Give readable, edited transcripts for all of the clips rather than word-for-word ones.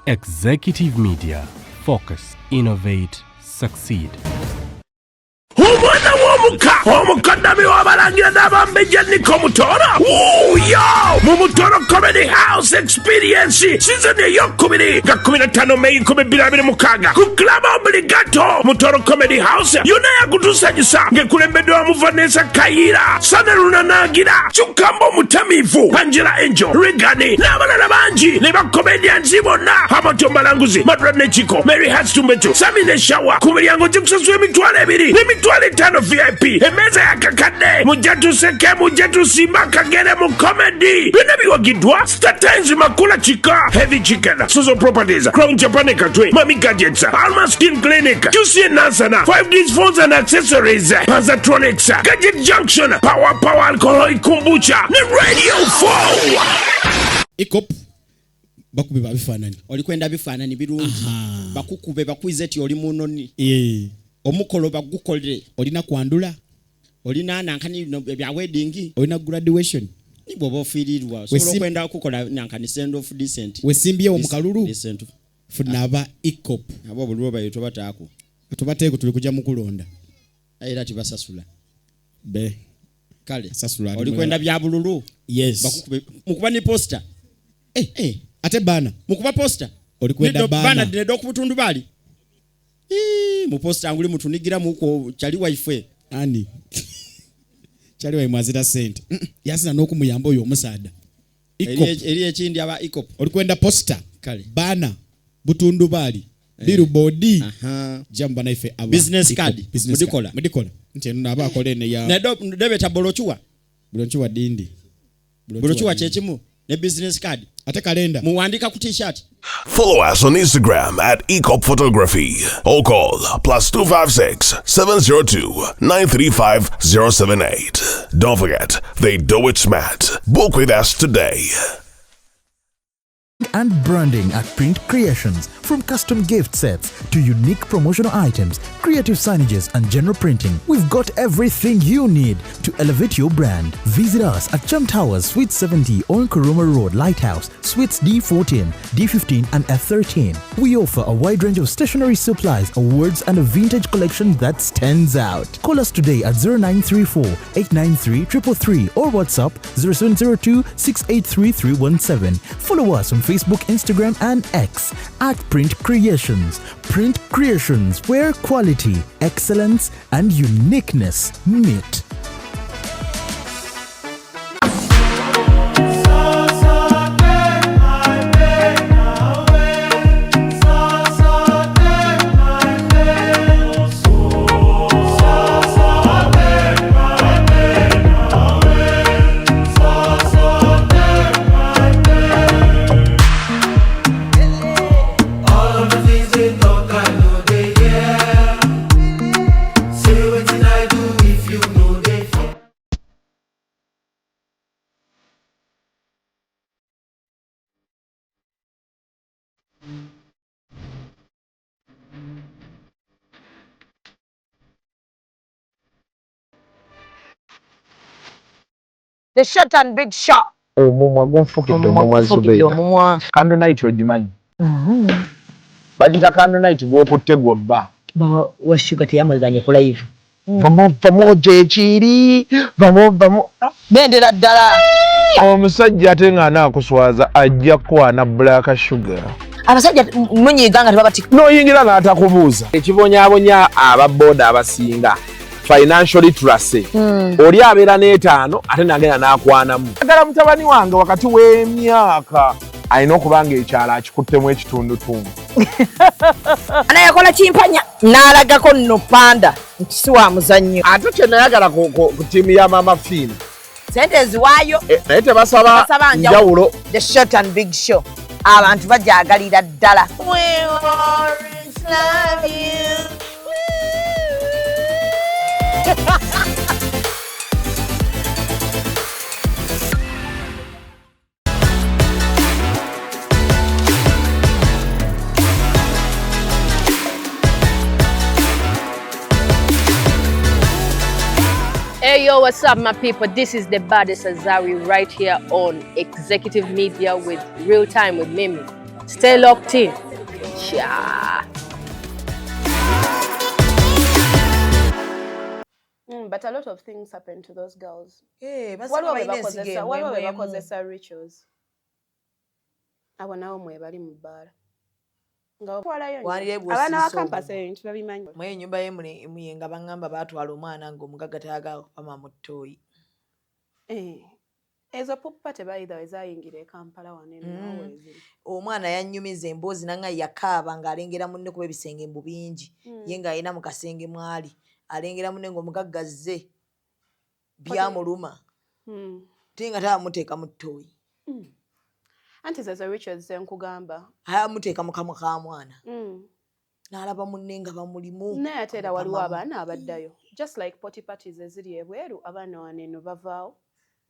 Executive Media. Focus, innovate, succeed. Omwana w'omuka omukadami w'abalangira n'abambejja Niko Mutooro yo mu Mutooro Comedy House Experience season ey'okubiri nga 15 Mei 2026 ku Club Obligato Mutooro Comedy House yonna yakutusanyusa ng'ekulembeddwamu Vanessa Kayiira, Sana Lunanagira, Chukambo Mutamivu, Angela Angel, Regani n'abalala bangi ne bakomedians bonna Amato Malanguzi, Madra Nechiko, Mary Hatstumbetu, Sami Neshawa ku miryango gikusasula $2,000 $5 VIP emeza yakakadde mujatuseke mujatusimba kagere mu comedy bino biwagidwa Star Times Makula Chika, Heavy Chicken, Suzo Properties, Crown Japan Katwe, Mami Gadgets, Alma Skin Clinic, QC Nansana, 5D's Phones and Accessories, Panzatronics, Gadget Junction, Power Alcoholic Kombucha ne Radio 4 Ikop bakube babifanani olikwenda bifanani birungi bakukube bakwize ti oli munoni omukolo bagukolere olina kwandula olina nankani bya wedding olina graduation nibo bofirirwa so kwenda kukola nankani send off decent wesimbye omukalulu decent funaba Ikop abo bulwo bayito batako tubateeko tuli kujja mukulonda era tibasasula be kale sasula olikwenda bya bululu yes bakukube mukuba ni poster ate bana mukuba poster olikwenda bana dedo kubutundu bali mu poster anguli mutunigira muko chali wife ani chali wa mwazira sente yasina n'okumuyamba oyo omusaada eri ekindi aba Ikop olikwenda poster kale bana butundu bali billboard jamba na ife aba business card mudikola nteno naba akolene ya nedo debeta bolochuwa dindi bolochuwa chechimu ne business card ate kalenda muwandika ku t-shirt. Follow us on Instagram at Ikop Photography or call +256 702 935 078. Don't forget, they do it smart. Book with us today. And branding at Print Creations. From custom gift sets to unique promotional items, creative signages and general printing, we've got everything you need to elevate your brand. Visit us at Chum Towers, Suite 70 on Kuruma Road, Lighthouse, Suites D14, D15 and F13. We offer a wide range of stationery supplies, awards and a vintage collection that stands out. Call us today at 0934 893 333 or WhatsApp 0702 683 317. Follow us on Facebook, Instagram and X at Print Creations. Print Creations, where quality, excellence and uniqueness meet. The short and big shot. Omumwa gonfukidde omumwa Zubeida. Candle night ogimanyi. Bagita candle night gw'okutte gw'obba. Washuga teyamazanye ku live. Vamo gyekiri. Vamo. Bendera ddala. Omusajja ate nga anaakuswaza ajja kwana black sugar. Abasajja munyiga nga tebabati. N'oyingira n'atakubuuza. Ekibonyaabonya ababooda abasinga. Financial literacy. Oli abeera n'etaano ate nagenda n'akwanamu. Agala mutabani wange wakati w'emyaka alina okubanga ekyalo akikuttemu ekitundutundu. Anayakola kimpanya n'alagako nno panda nti si wa muzannyo. Ate kye nayagala ku ttiimu ya Mama Fiina. Sente eziwaayo. Naye tebasaba njawulo. The short and big show. Abantu bajaagalira ddala. We always love you. Hey yo, what's up my people? This is the baddest Azari right here on Executive Media with Real Time with Mimi. Stay locked in. Yeah. But a lot of things happen to those girls. Waliwo be bakozesa rituals. Abo nawo mwebali mu bbaala. Abaana ba campus ebintu babimanyi. Mwe ennyumba y'emuyenga bangamba baatwala omwana ng'omugagga tayagala kupama mu ttooyi. Ezo puppa tebayida we zaayingira e Kampala wano eno weziri. Omwana yannyumiza emboozi nanga yakaaba ng'alengera munne kuba ebisenge mbu bingi. Ye ng'alina mu kasenge mwali. Alengera munne ng'omugagga azze. Byamuluma. Tinga taamuteeka mu ttooyi. Anti zezo rituals zenkugamba. Ayamuteeka mu kamwa ka mwana. N'alaba munne nga bamulimu. Naye ate era waliwo abaana abaddayo. Just like potty parties eziri ebweru, abaana wano eno bavaawo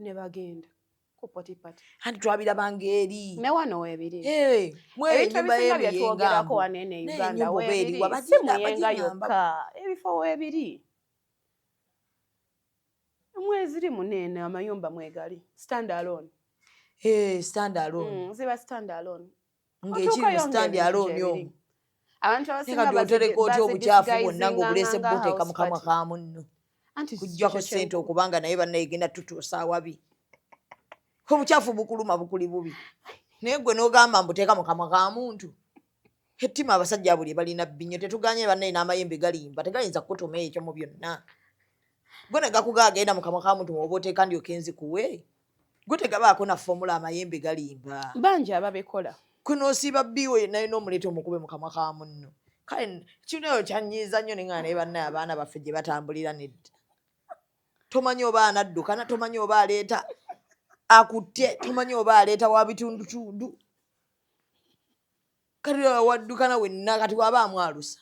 ne bagenda ku potty party. Anti twabirabanga eri. Ne wano weebiri. Ebintu ebisinga bye twogerako wano eno e Uganda weebiri. Si Muyenga yokka. Ebifo weebiri. Mweziri munene amayumba mwegali. Stand alone. Stand alone. Ziba stand alone. Ng'ekiri stand alone yo. Abantu abasinga batereka otya obucaafu bwonna ng'obulese buteeka mu kamwa ka munno. Kujjako ssente okubanga naye bannayigenda tutuusa awabi. Obucaafu bukuluma bukuli bubi. Naye gwe n'ogamba mbuteeka mu kamwa ka muntu. Ettima abasajja buli balina bbinyo tetuganye bannaye n'amayembe galimba tegayinza kukutuma ekyo mu byonna. Gwe ne gakuga agenda mu kamwa ka muntu oba oteeka ndyoke nzikuwe. Gwe tegabaako na fomula amayembe galimba. Bangi ababekola. Kunoosiba bbiwo yenna yina omuleeta omukube mu kamwa ka munno. Kale kino eyo kyanyiiza nnyo ne nga naye bannaye abaana baffe gye batambulira nedda. Tomanyi oba anaddukana, tomanyi oba aleeta akutte, tomanyi oba aleeta wa bitundutundu. Kati waddukana wenna kati waba amwalusa.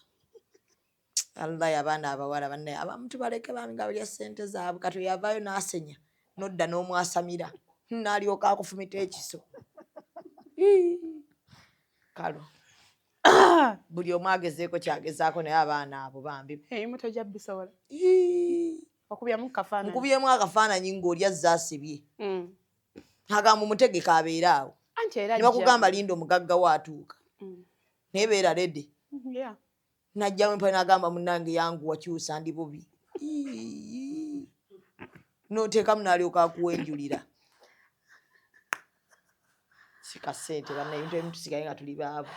Allahi abaana abawala bannaye abamu tubaleke bami nga balya ssente zaabwe kati yavaayo n'asenya n'odda n'omwasamira n'alyoka akufumita ekiso. Kalo buli omu agezeeko kyagezaako naye abaana abo bambi. Eyimu tojja bisobola. Okubyemu kafaananyi. Nkubyemu akafaananyi ng'oli azze asibye. Agamba mutegeka abeere awo. Ne bakugamba linda omugagga waatuuka. Naye beera redde. Najjamu empale n'agamba munnange yanguwa kyusa ndi bubi. N'oteekamu n'alyoka akuwenjulira. Sika ssente bannaye ebintu ebimu tusigaye nga tuli baavu.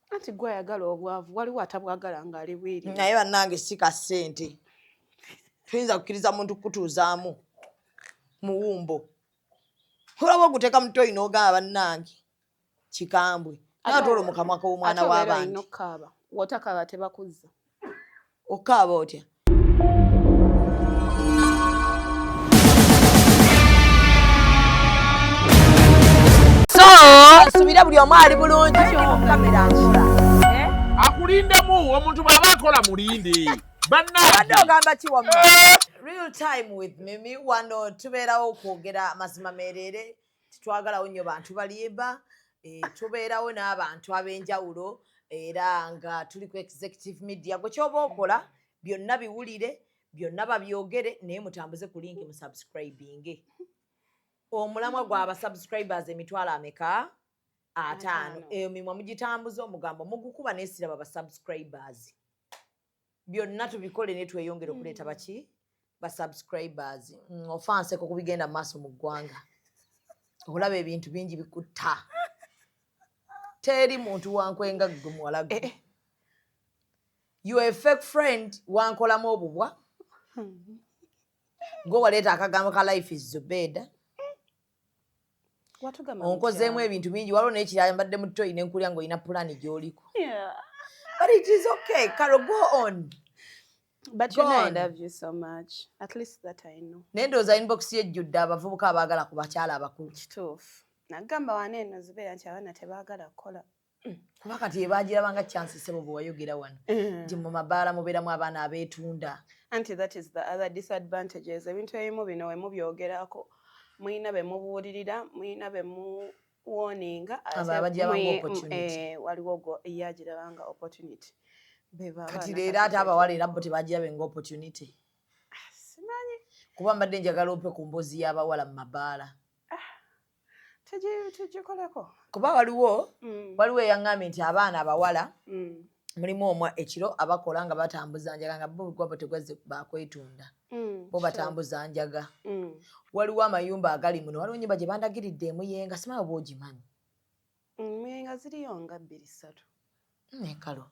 Anti gwe ayagala obwavu waliwo atabwagala ng'ali bwiri. Naye bannange sika ssente. Tuyinza kukkiriza muntu kukutuuzaamu muwumbo. Olaba oguteeka mu ttooyi n'ogamba bannange kikambwe. Naye ate olwo mu kamwa k'omwana w'abandi. Wotakaaba tebakuzza. Okaaba otya? Nsubira buli omu ali bulungi kamera nkola. Akulindemu omuntu bw'aba akola mulinde. Badde ogamba ki wamma? Real time with Mimi wano tubeerawo okwogera amazima meerere. Titwagalawo nnyo bantu balimba. Tubeerawo n'abantu ab'enjawulo era nga tuli ku executive media. Gwe ky'oba okola byonna biwulire byonna babyogere naye mutambuze ku link mu subscribing. Omulamwa gw'aba subscribers emitwalo ameka? 5. Eyo mimwa mugitambuza omugambo mugukuba n'esiraba aba subscribers. Byonna tubikole ne tweyongera okuleeta baki? Ba subscribers. Ofanseko kubigenda maaso mu ggwanga. Olaba ebintu bingi bikutta. Teri muntu wankwenga gwe muwala gwe. You are a fake friend wankolamu obubwa. Gwe waleeta akagambo ka life is Zubeda. Onkozeemu ebintu bingi waliwo n'ekirala mbadde mu ttooyi ne nkulya ng'olina pulaani gy'oliko. But it is okay. Carol, go on. But you know I love you so much. At least that I know. Nendooza inbox yejjudde abavubuka abaagala ku bakyala abakulu. Kituufu. Nagamba wano eno Zubeera nti abaana tebaagala kukola. Kuba kati ebaagirabanga chance sebo bwe wayogera wano. Nti mu mabaala mubeeramu abaana abeetunda. Anti that is the other disadvantages. Ebintu ebimu bino we mubyogerako. Muyina be mubuulirira, muyina be muwoninga. Abagirabanga opportunity. Waliwo go eyagirabanga opportunity. Kati leero ate abawala era bo tebagirabenga opportunity. Simanyi. Kuba mbadde njagala ope ku mboozi y'abawala mu mabaala. Tejikoleko. Kuba waliwo eyaŋŋambye nti abaana abawala mulimu omwa ekiro abakola nga batambuza njaga nga bo gwabo tegwazze bakwetunda. Bo batambuza njaga. Waliwo amayumba agali muno, waliwo ennyumba gye bandagiridde emuyenga, simanyi oba ogimanyi. Muyenga ziriyo nga 2-3. Nekalo.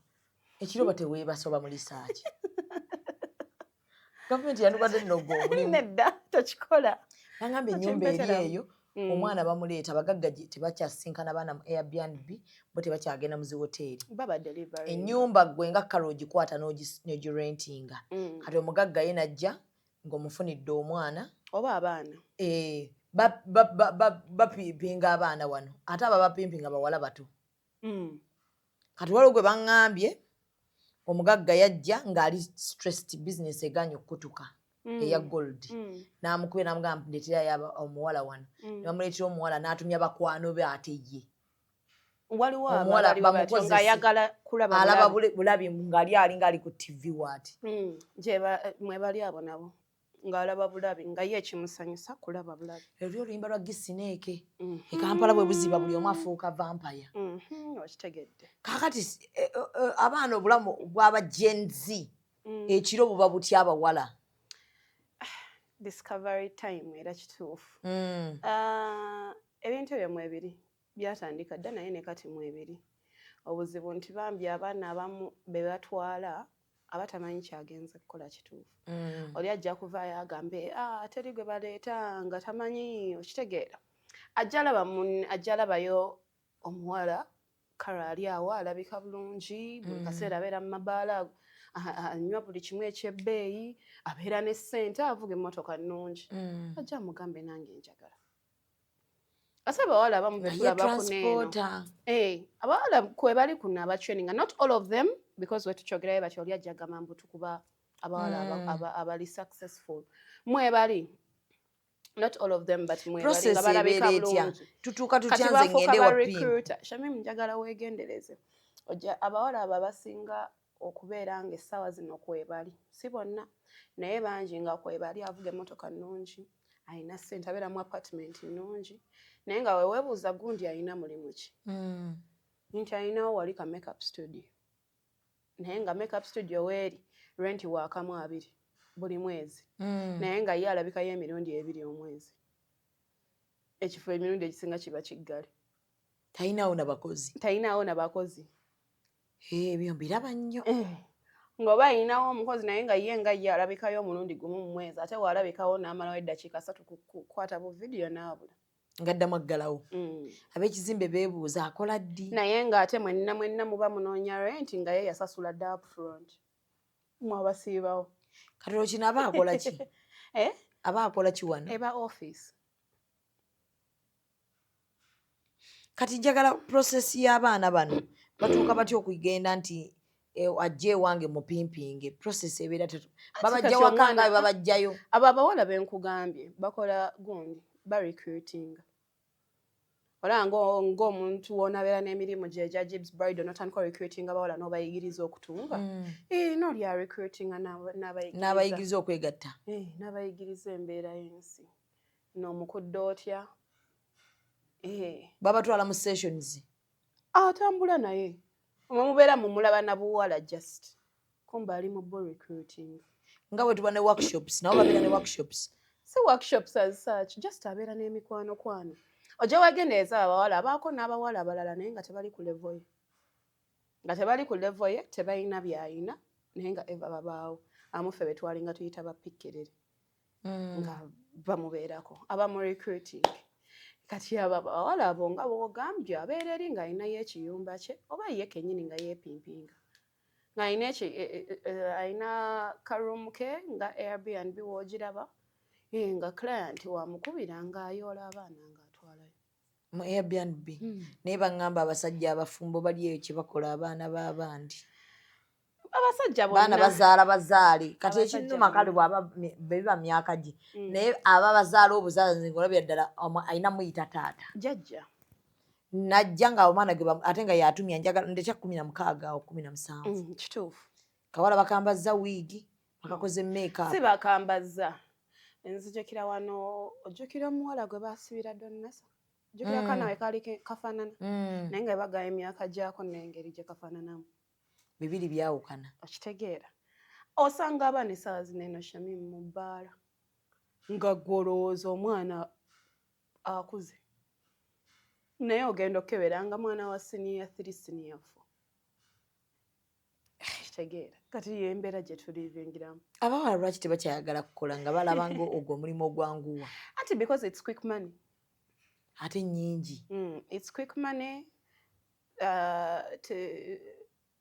Ekiro bateweebasoba mu lisaaki. Gavumenti yandibadde nnogo omulimu. Nedda tokikola. Bangambye ennyumba eri eyo omwana bamuleeta abagagga tebakyasinkana baana mu Airbnb bo tebakyagenda mu ziwoteeri. Ennyumba gwe nga kale ogikwata n'ogirentinga. Kati omugagga ye najja ng'omufunidde omwana. Oba abaana. Bapimpinga abaana wano. Ate aba bapimpinga bawala bato. Kati waliwo gwe baŋŋambye omugagga yajja ng'ali stressed business eganye okutuka. Eya gold. N'amukubira n'amugamba ndeeterayo omuwala wano. Ne bamuleetera omuwala n'atumya bakwano be ate ye. Waliwo omuwala ng'ayagala kulaba alaba bulabi ng'ali alinga ali ku TV waati. Mwe bali abo nabo ng'alaba bulabi nga ye ekimusanyusa kulaba bulabi. Lero oluyimba lwa Gisineeke. E Kampala bwe buziba buli omu afuuka vampire. Okitegedde. Kaakati abaana obulamu bw'aba Gen Z ekiro buba butya abawala. Discovery time era kituufu. Ebintu ebyo mwebiri byatandika dda naye ne kati mwebiri. Obuzibu nti bambi abaana abamu be batwala abatamanyi kyagenze kukola kituufu. Oli ajja kuvaayo agambe teri gwe baleeta nga tamanyi okitegeera. Ajja labayo omuwala kale ali awo alabika bulungi buli kaseera abeera mu mabaala anywa buli kimu ekyebbeeyi abeera ne ssente avuga emmotoka nnungi. Ajja amugambe nange njagala. Ate abawala abamu betulaba kuneeno. Abawala kwe bali kuno abatraininga, not all of them because wetukyogerayo bati oli ajja agamba mbu tukuba abawala abali successful. Mwe bali not all of them but mwe bali nga balabika bulungi. Tutuuka tutya nze ngende wa recruiter. Shamim njagala weegendereze. Abawala abo abasinga okubeera nga essaawa zino kwebali si bonna naye bangi nga kwebali avuga emmotoka nnungi ayina ssente abeera mu apartment nnungi naye nga weebuuza gundi ayina mulimu ki nti ayinawo wali ka makeup studio naye nga makeup studio weeri renti waakamu 2 buli mwezi naye nga ye alabikayo emirundi 2 omwezi ekifo emirundi egisinga kiba kiggale talinawo nabakozi ebyo mbiraba nnyo. Ng'oba ayinawo omukozi naye nga ye alabikayo omulundi gumu mu mwezi ate waalabikawo n'amalawo eddakiika 3 kukwata bu vidiyo n'abula. Ng'addamu aggalawo. Ab'ekizimbe beebuuza akola ddi? Naye ng'ate mwenna muba munoonya renti nga ye yasasula dda up front. Mwabasiibawo. Kati kino aba akola ki? Aba akola ki wano? Eba office. Kati njagala process y'abaana bano. Batuuka batya okugenda nti ajja ewange mupimpinge process ebeera babajja waka nga babajjayo. Abo abawala benkugambye bakola gundi barecruiting. Ola ng'omuntu w'onaabeera n'emirimu gye gya Gibbs Bridal n'otandika recruiting abawala n'obayigiriza okutunga. N'oli arecruitinga n'abayigiriza okwegatta. N'abayigiriza embeera y'ensi. N'omukudde otya. Babatwala mu sessions. Atambula naye mubeera mumulaba na buwala just kumba ali mu bo recruiting nga bwe tuba ne workshops nabo babeera ne workshops si workshops as such just abeera n'emikwano ojja wagendereza abawala abaako n'abawala abalala naye nga tebali ku level ye tebalina byayina naye nga eva babaawo amuffe betwalinga tuyita bapikkerere nga bamubeerako abamu recruiting. Kati abawala abo nga bw'ogambye abeera eri ng'alinayo ekiyumba kye oba ye kennyini nga yeepimpinga ng'alina karuumu ke nga Airbnb w'ogiraba nga client wamukubira ng'ayoola abaana ng'atwalayo mu Airbnb. Naye baŋŋamba abasajja abafumbo bali eyo kye bakola abaana b'abandi. Abasajja bonna baana bazaale kati ekinnuma kale bw'aba biba myaka gi naye aba bazaala obuzaala nze ng'olabira ddala alina muyita taata jjajja najja ng'omwana gwe ate nga yatumya njagala ndekya 16 awo 17. Kituufu. Kawala bakambazza wiigi bakakoze makeup. Si bakambazza nzijukira wano ojjukira omuwala gwe baasibira Donnasa jukira kana we kali kafanana naye nga bagaye emyaka gyako n'engeri gye kafananamu bibiri byawukana okitegeera osanga abaana essaawa zino eno Shamim mu bbaala nga gwolowooza omwana akuze naye ogenda okukebera nga mwana wa siniya 3 siniya 4 kitegeera kati yembeera gye tulivingiramu abawala lwaki tebakyayagala kukola nga balaba nga ogwo omulimu ogwanguwa anti because it's quick money ate nnyingi it's quick money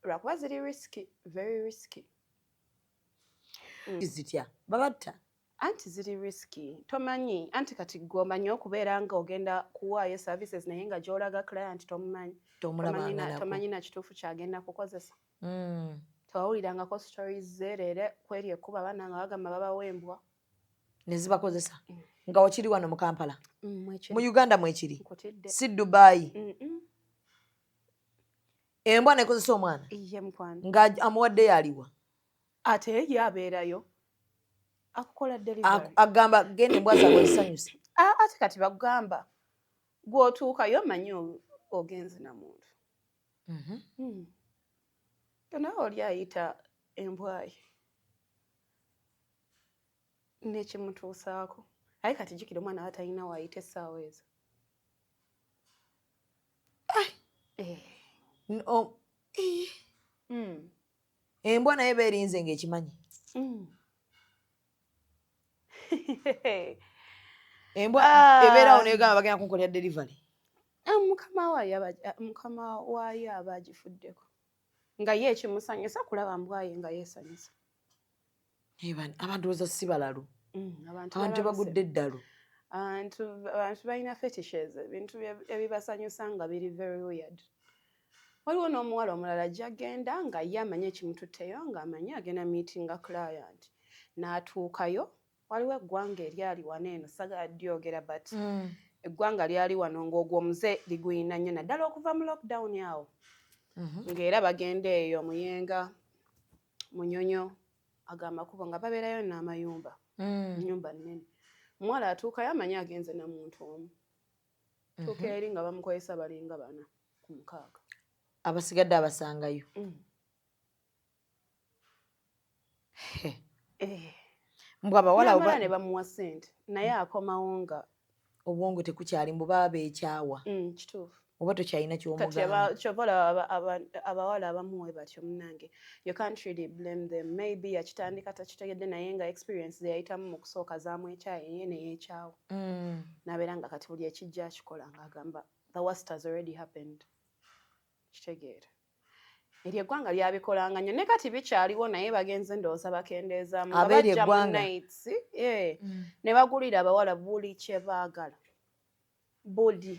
lwakuba ziri risky very risky zitya babatta anti ziri risky tomanyi anti kati gwomanyi okubeera nga ogenda kuwaayo services naye nga gy'olaga client tomumanyi tomanyi na kituufu kyagenda kukozesa tewawulirangako stories zeerere kweri ekkuba abaana nga bagamba babawembwa ne zibakozesa nga wakiri wano mu Kampala mu Uganda mwekiri si Dubai embwa nekozesa omwana nga amuwaddeyo aliwa ate ye abeerayo akukola delivery agamba genda embwa zaabwe zisanyuse ate kati bagamba gw'otuukayo manyi ogenze na muntu nawe oli ayita embwayi nekimutuusaako aye kati jjukira omwana watalina waayita essaawa ezo embwa naye beerinze ng'ekimanyi embwa ebeerawo negamba bagenda kunkolera delivery mukama waayo aba agifuddeko nga ye ekimusanyusa kulaba mbwaye nga yeesanyusa abantu oza si balalu abantu tebagudde eddalu abantu balina fetishes ebintu ebibasanyusa nga biri very weird waliwo n'omuwala omulala gyagenda nga ye amanyi ekimututteyo ng'amanyi agenda meetinga client n'atuukayo waliwo eggwanga eryali wano eno sagala dyogera but eggwanga lyali wano ng'ogwo omuze ligwina nnyo naddala okuva mu lockdown awo ng'era bagenda eyo muyenga munyonyo ag'amakubo nga babeerayo n'amayumba ennyumba nnene omuwala atuukayo amanyi agenze na muntu omu tuuka eri nga bamukozesa balinga 4 ku 6 abasigadde abasangayo mbw abawala ne bamuwa ssente naye akomawo nga obwongo tekukyali mbu baba beekyawa kituufu oba tokyalina ky'omugamba abawala abamu we batyo munnange you can't really blame them maybe yakitandika takitegedde naye nga experience zeyayitamu mu kusooka zaamwekyaye ye neyeekyawo n'abeera nga kati buli ekijja akikola ng'agamba the worst has already happened kitegeera eryo eggwanga lyabikolanga nnyo ne kati bikyaliwo naye bagenze ndowooza bakendeezaamu nga bajja mu nights ne bagulira abawala buli kye baagala buli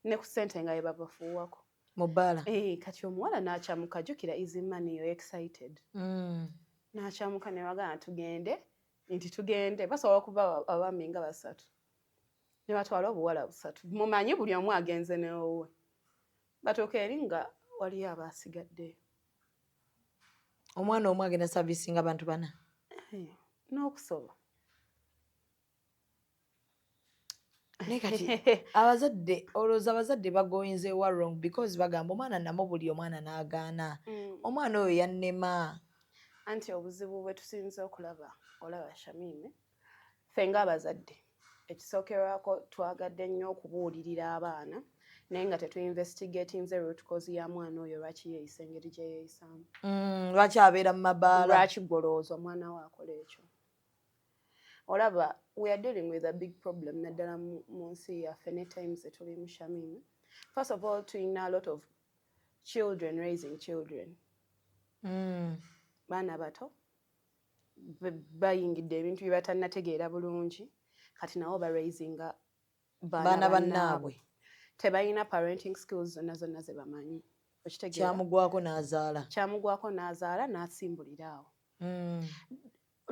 ne ku ssente nga ye babafuuwako mu bbaala kati omuwala n'akyamuka jjukira easy money yo excited n'akyamuka ne bagana tugende basobola okuba abaami nga 3 ne batwala obuwala 3 mumanyi buli omu agenze newowe batuuka eri nga waliyo abaasigaddeyo omwana omu agenda savisinga abantu 4 n'okusoba naye kati abazadde olowooza abazadde bagoyinzeewa wrong because bagamba omwana namubuli omwana n'agaana omwana oyo yannema anti obuzibu bwe tusinze okulaba olaba Shamim ffe ng'abazadde ekisookerwako twagadde nnyo okubuulirira abaana naye nga tetuinvestigatinze root cause ya mwana oyo lwaki yeeyisa engeri gye yeeyisaamu lwaki abeera mu mabaala lwaki gwolowooza omwana we akola ekyo olaba we are dealing with a big problem naddala mu nsi yaffe ne times etulimu Shamim first of all tulina a lot of children raising children baana bato bayingidde ebintu bye batannategeera bulungi kati nabo baraisinga baana bannaabwe tebalina parenting skills zonna zonna ze bamanyi kyamugwako n'azaala n'asimbulira awo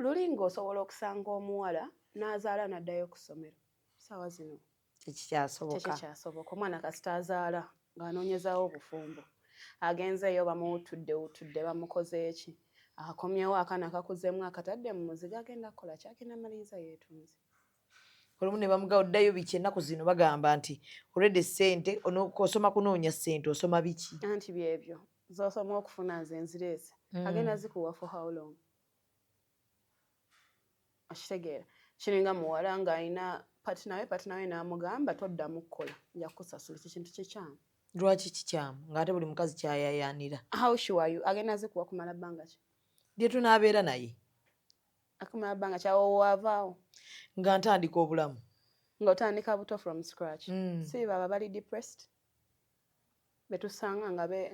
luli ng'osobola okusanga omuwala n'azaala n'addayo ku ssomero saawa zino tekikyasoboka omwana kasita azaala ng'anoonyezaawo obufumbo agenzeeyo bamuwutudde bamukoze eki akomyewo akaana kakuzeemu akatadde mu muzigo agenda kukola kyagenda maliriza yeetunze olumu ne bamugawo ddayo biki ennaku zino bagamba nti olwedde ssente osoma kunoonya ssente osoma biki anti byebyo z'osoma okufuna nze nzireese agenda zikuwa for how long okitegeera kiringa muwala ng'alina patina we n'amugamba toddamu kukola nja kukusasula ekintu kikyamu lwaki kikyamu ng'ate buli mukazi kyayayaanira how sure are you agenda zikuwa kumala bbanga ki lye tunaabeera naye akumala bbanga kyawo waavaawo nga ntandika obulamu ng'otandika buto from scratch si baba bali depressed betusanga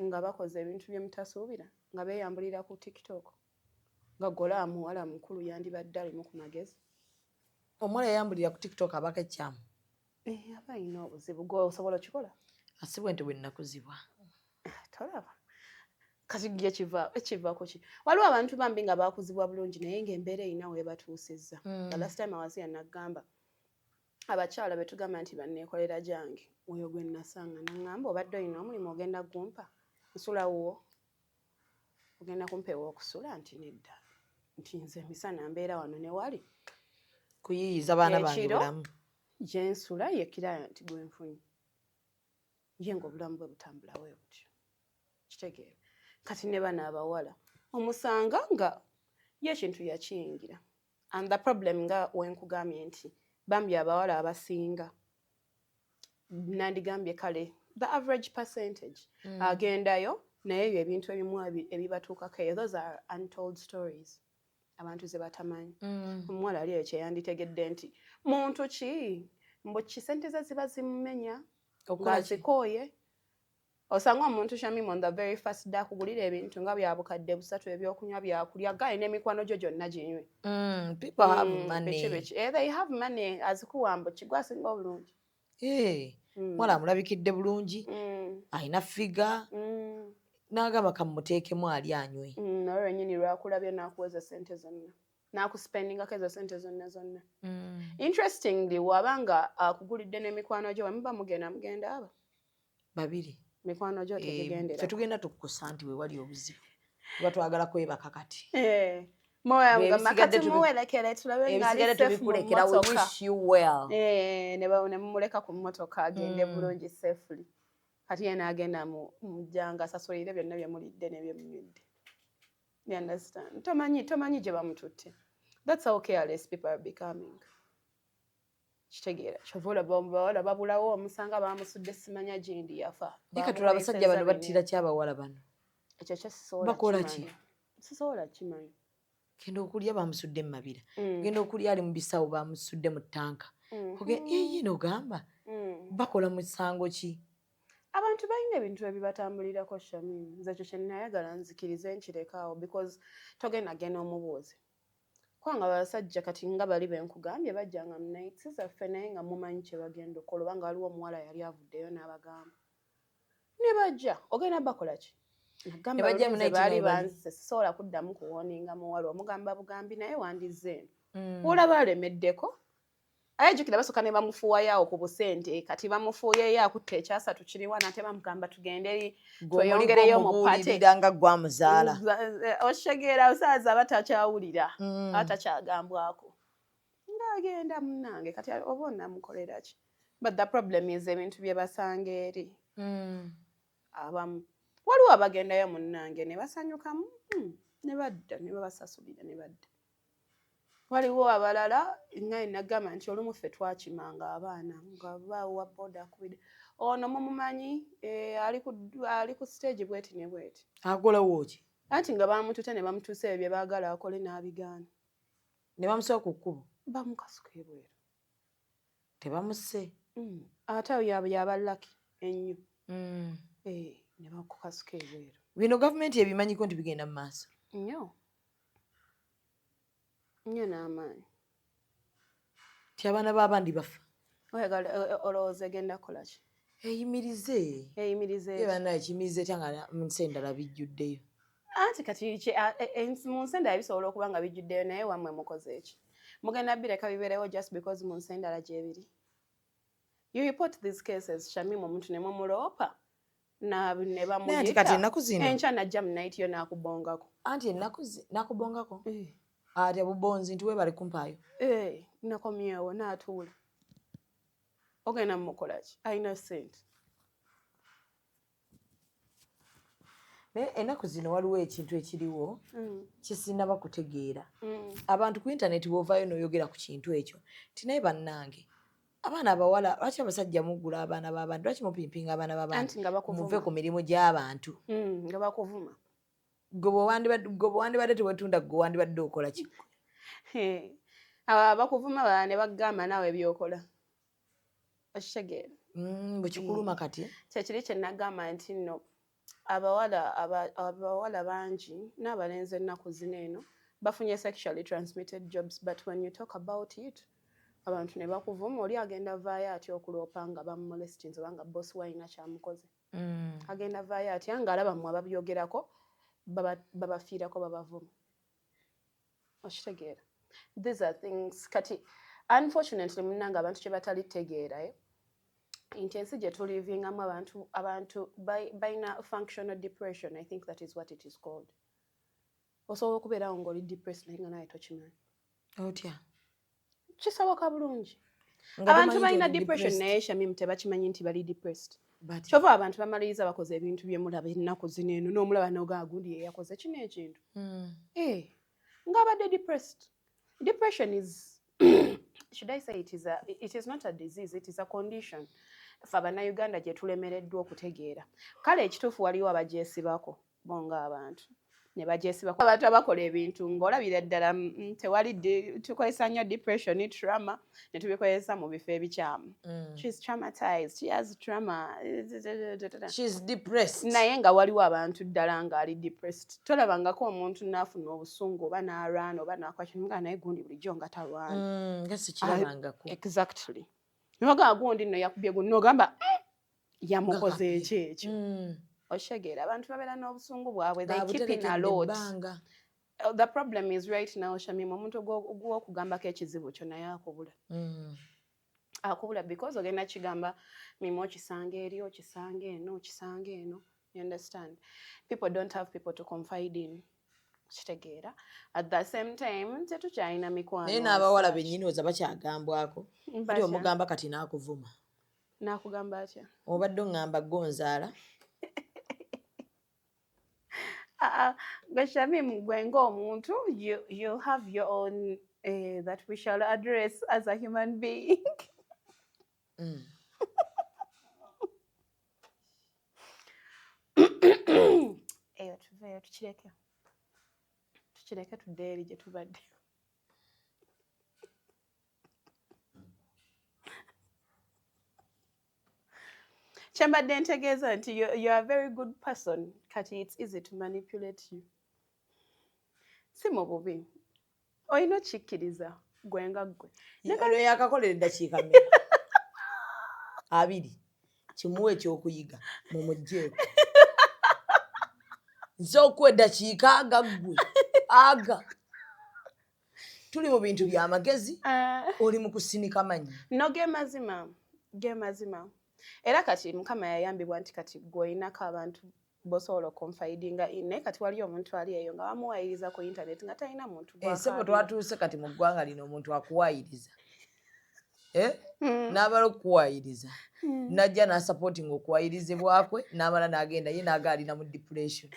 nga bakoze ebintu bye mutasuubira nga beeyambulira ku tiktok nga gola muwala mukulu yandibadde alimu ku magezi omuwala yayambulira ku tiktok abaka ekyamu aba alina obuzibu gwosobola okikola asibwe nti bwe nnakuzibwa tolaba kati gye kivaako ki waliwo abantu bambi nga bakuzibwa bulungi naye ng'embeera erina weebatuusizza the last time awasiya naggamba abakyala betugamba nti banneekolera gyange oyo gwe nnasanga naŋŋamba obadde olina omulimu ogenda gumpa nsula wuwo ogenda kumpeewa okusula nti nedda nti nze emisana mbeera wano ne wali kuyiyiza baana bange bulamu gye nsula yekira nti gwe nfunye ye ng'obulamu bwe butambulawo butyo kitegeera kati ne bano abawala omusanga nga ye ekintu yakiyingira and the problem nga wenkugambye nti bambi abawala abasinga nandigambye kale the average percentage agendayo naye ebyo ebintu ebimu ebibatuukako eyo those are untold stories abantu ze batamanyi omuwala ali eyo kyeyanditegedde nti muntu ki mbu kisente ze ziba zimumenya ng'azikooye osanga omuntu shamimu on the very first day akugulira ebintu nga byabukadde busatu ebyokunywa byakulya gaali n'emikwano gyo gyonna ginywe people have money they have money azikuwamba kigwa asinga obulungi mwala amulabikidde bulungi alina figa n'agamba kamuteekemu ali anywe nawe lwennyini lwakulabye n'akuweza sente zonna n'akuspendingako ezo sente zonna interestingly wabanga akugulidde n'emikwano gyo wemuba mugenda aba babiri mikwano gyo tegigendera ffe tugenda tukukusa nti we wali obuzibu kuba twagala kwebaka kati ebisigade tubikulekera we wish you well ne mumuleka ku mmotoka agende bulungi safely kati ye n'agenda mujjanga asasulire byonna byemulidde nebyemunywedde you understand tomanyi gye bamututte that's how careless people are becoming kitegeera kyova olaba bawala babulawo omusanga bamusudde simanya gindi yafa ikatula abasajja bano battira kyabawala bano ekyo bakola ki sisobola kimanyi genda okulya bamusudde mu mabira genda okulya ali mu bisawo bamusudde mu ttanka yino gamba bakola musango ki abantu balina ebintu ebibatambulirako shamimu nze ekyo kyenayagala nzikirize nkirekaawo because togenda genda omubuuzi kubanga abasajja kati nga bali benkugambye bajjanga mu nights zaffe naye nga mumanyi kye bagenda okola obanga waliwo omuwala yali avuddeyo n'abagamba ne bajja ogenda bakola ki baali banzise sisobola kuddamu kuwoninga muwala omugamba bugambi naye wandizze eno olaba alemeddeko ayejjukira basooka ne bamufuuwayo ku busente kati bamufuuyeyo akutta ekyasatu kiriwa nate bamugamba tugende tweyongereyo mu pateanga gwamuzaala oshegera osaaza abatakyawulira abatakyagambwako ng'agenda munnange kati oba onamukolera ki but the problem is ebintu bye basanga eri abamu waliwo abagendayo munnange ne basanyukamu ne badda ne babasasulira ne badda waliwo abalala nga nagamba nti olumu ffe twakimanga abaana nga bawa boda akubidde ono mumumanyi ali ku stage bweti ne bweti akolawo ki anti nga bamututte ne bamutuusa ebyo bye baagala akole n'abigaana ne bamusoba ku kkubo bamukasuka ebweru tebamusse ate ayo yaba laki ennyo ne bakukasuka ebweru bino gavumenti ebimanyiko nti bigenda mu maaso nnyo n'amaanyi ti abaana b'abandi bafa olowooza egenda kukola ki eyimirize banaye kimirize tyanga mu nsi endala bijjuddeyo anti kati mu nsi endala bisobola okuba nga bijjuddeyo naye wammwe mukoze eki mugenda bireka bibeerewo just because mu nsi endala gyebiri you report these cases shamimu omuntu ne mumuloopa ne bamuyita enkya najja mu night yo n'akubongako anti nakubongako ati abubonzi nti webale kumpaayo nakomyewo n'atuula ogenda mukola ki alina ssente naye ennaku zino waliwo ekintu ekiriwo kisinaba kutegeera abantu ku intaneti bw'ovaayo n'oyogera ku kintu ekyo tinaye bannange abaana abawala lwaki abasajja muggula abaana b'abantu lwaki mupimpinga abaana b'abantu muve ku mirimu gy'abantu nga bakuvuma gwe bwandibadde tewetunda gwe wandibadde okola ki bakuvuma bala ne bagamba naawe ebyokola okitegeera bwe kikuluma kati kyekiri kye nagamba nti nno abawala bangi n'abalenzi ennaku zino eno bafunye sexually transmitted jobs but when you talk about it abantu ne bakuvuma oli agenda vaayo atya okuloopa nga bamulesitinze oba nga bosi wayina kyamukoze agenda vaayo atya ng'alaba mmwe ababyogerako babafiirako babavuma okitegeera these are things kati unfortunately munnanga abantu kye batalitegeera nti ensi gye tulivingamu abantu balina functional depression. I think that is what it is called. Osobola okubeerawo ng'oli depressed naye nga naye tokimanyi otya kisoboka bulungi abantu balina depression naye Shamimu tebakimanyi nti bali depressed kyova abantu bamaliriza bakoze ebintu byemulaba ennaku zino eno n'omulaba n'ogaa gundi ye yakoze kino ekintu ng'abadde depressed. Depression is should I say it is not a disease, it is a condition. Ffe Abannayuganda gye tulemereddwa okutegeera. Kale ekituufu waliwo abagyesibako bo ng'abantu ne bagyesibako abantu abakola ebintu ng'olabira ddala tewali tukozesa nnyo depression trauma ne tubikozesa mu bifo ebikyamu. She's traumatized, she has trauma, she's depressed. Naye nga waliwo abantu ddala ng'ali depressed. Tolabangako omuntu n'afuna obusungu oba n'alwana oba n'akola kintu nga naye gundi bulijjo nga talwana. Nga sikirabangako. Exactly. Nogamba gundi nno yakubye gundi n'ogamba yamukoze eki ekyo. Oshegera abantu babeera n'obusungu bwabwe, they keep in a lot. The problem is right now Shamimu omuntu gw'okugambako ekizibu kyo naye akubula. Akubula because ogenda kigamba Mimi okisanga eri okisanga eno okisanga eno. You understand? People don't have people to confide in. Kitegeera. At the same time tetukyalina mikwano. Naye n'abawala bennyini oza bakyagambwako. Ndi omugamba kati n'akuvuma. N'akugamba atya? Obadde oŋŋamba gonzaala. Shamimu gwe ng'omuntu you have your own that we shall address as a human being. Eyo tuveeyo tukireke tudde eri gye tubadde. Kyembadde ntegeeza nti you are a very good person kati it's easy to manipulate you. Si mu bubi olina okikkiriza gwe nga ggwe olwo yakakolera eddakiika mmeka 2 kimuwa ekyokuyiga mumugjeeko nze okuwa eddakiika aga ggwe aga tuli mu bintu by'amagezi oli mu kusinika manyi no ge mazima era kati Mukama yayambibwa nti kati gwe olinako abantu bosobola okonfidinga naye kati waliyo omuntu ali eyo nga bamuwayiriza ku internet nga talina muntu sebo twatuuse kati mu ggwanga lino omuntu akuwayiriza n'abala okukuwayiriza najja n'asupporting okuwayirizibwakwe n'amala n'agenda ye n'aga alina mu depression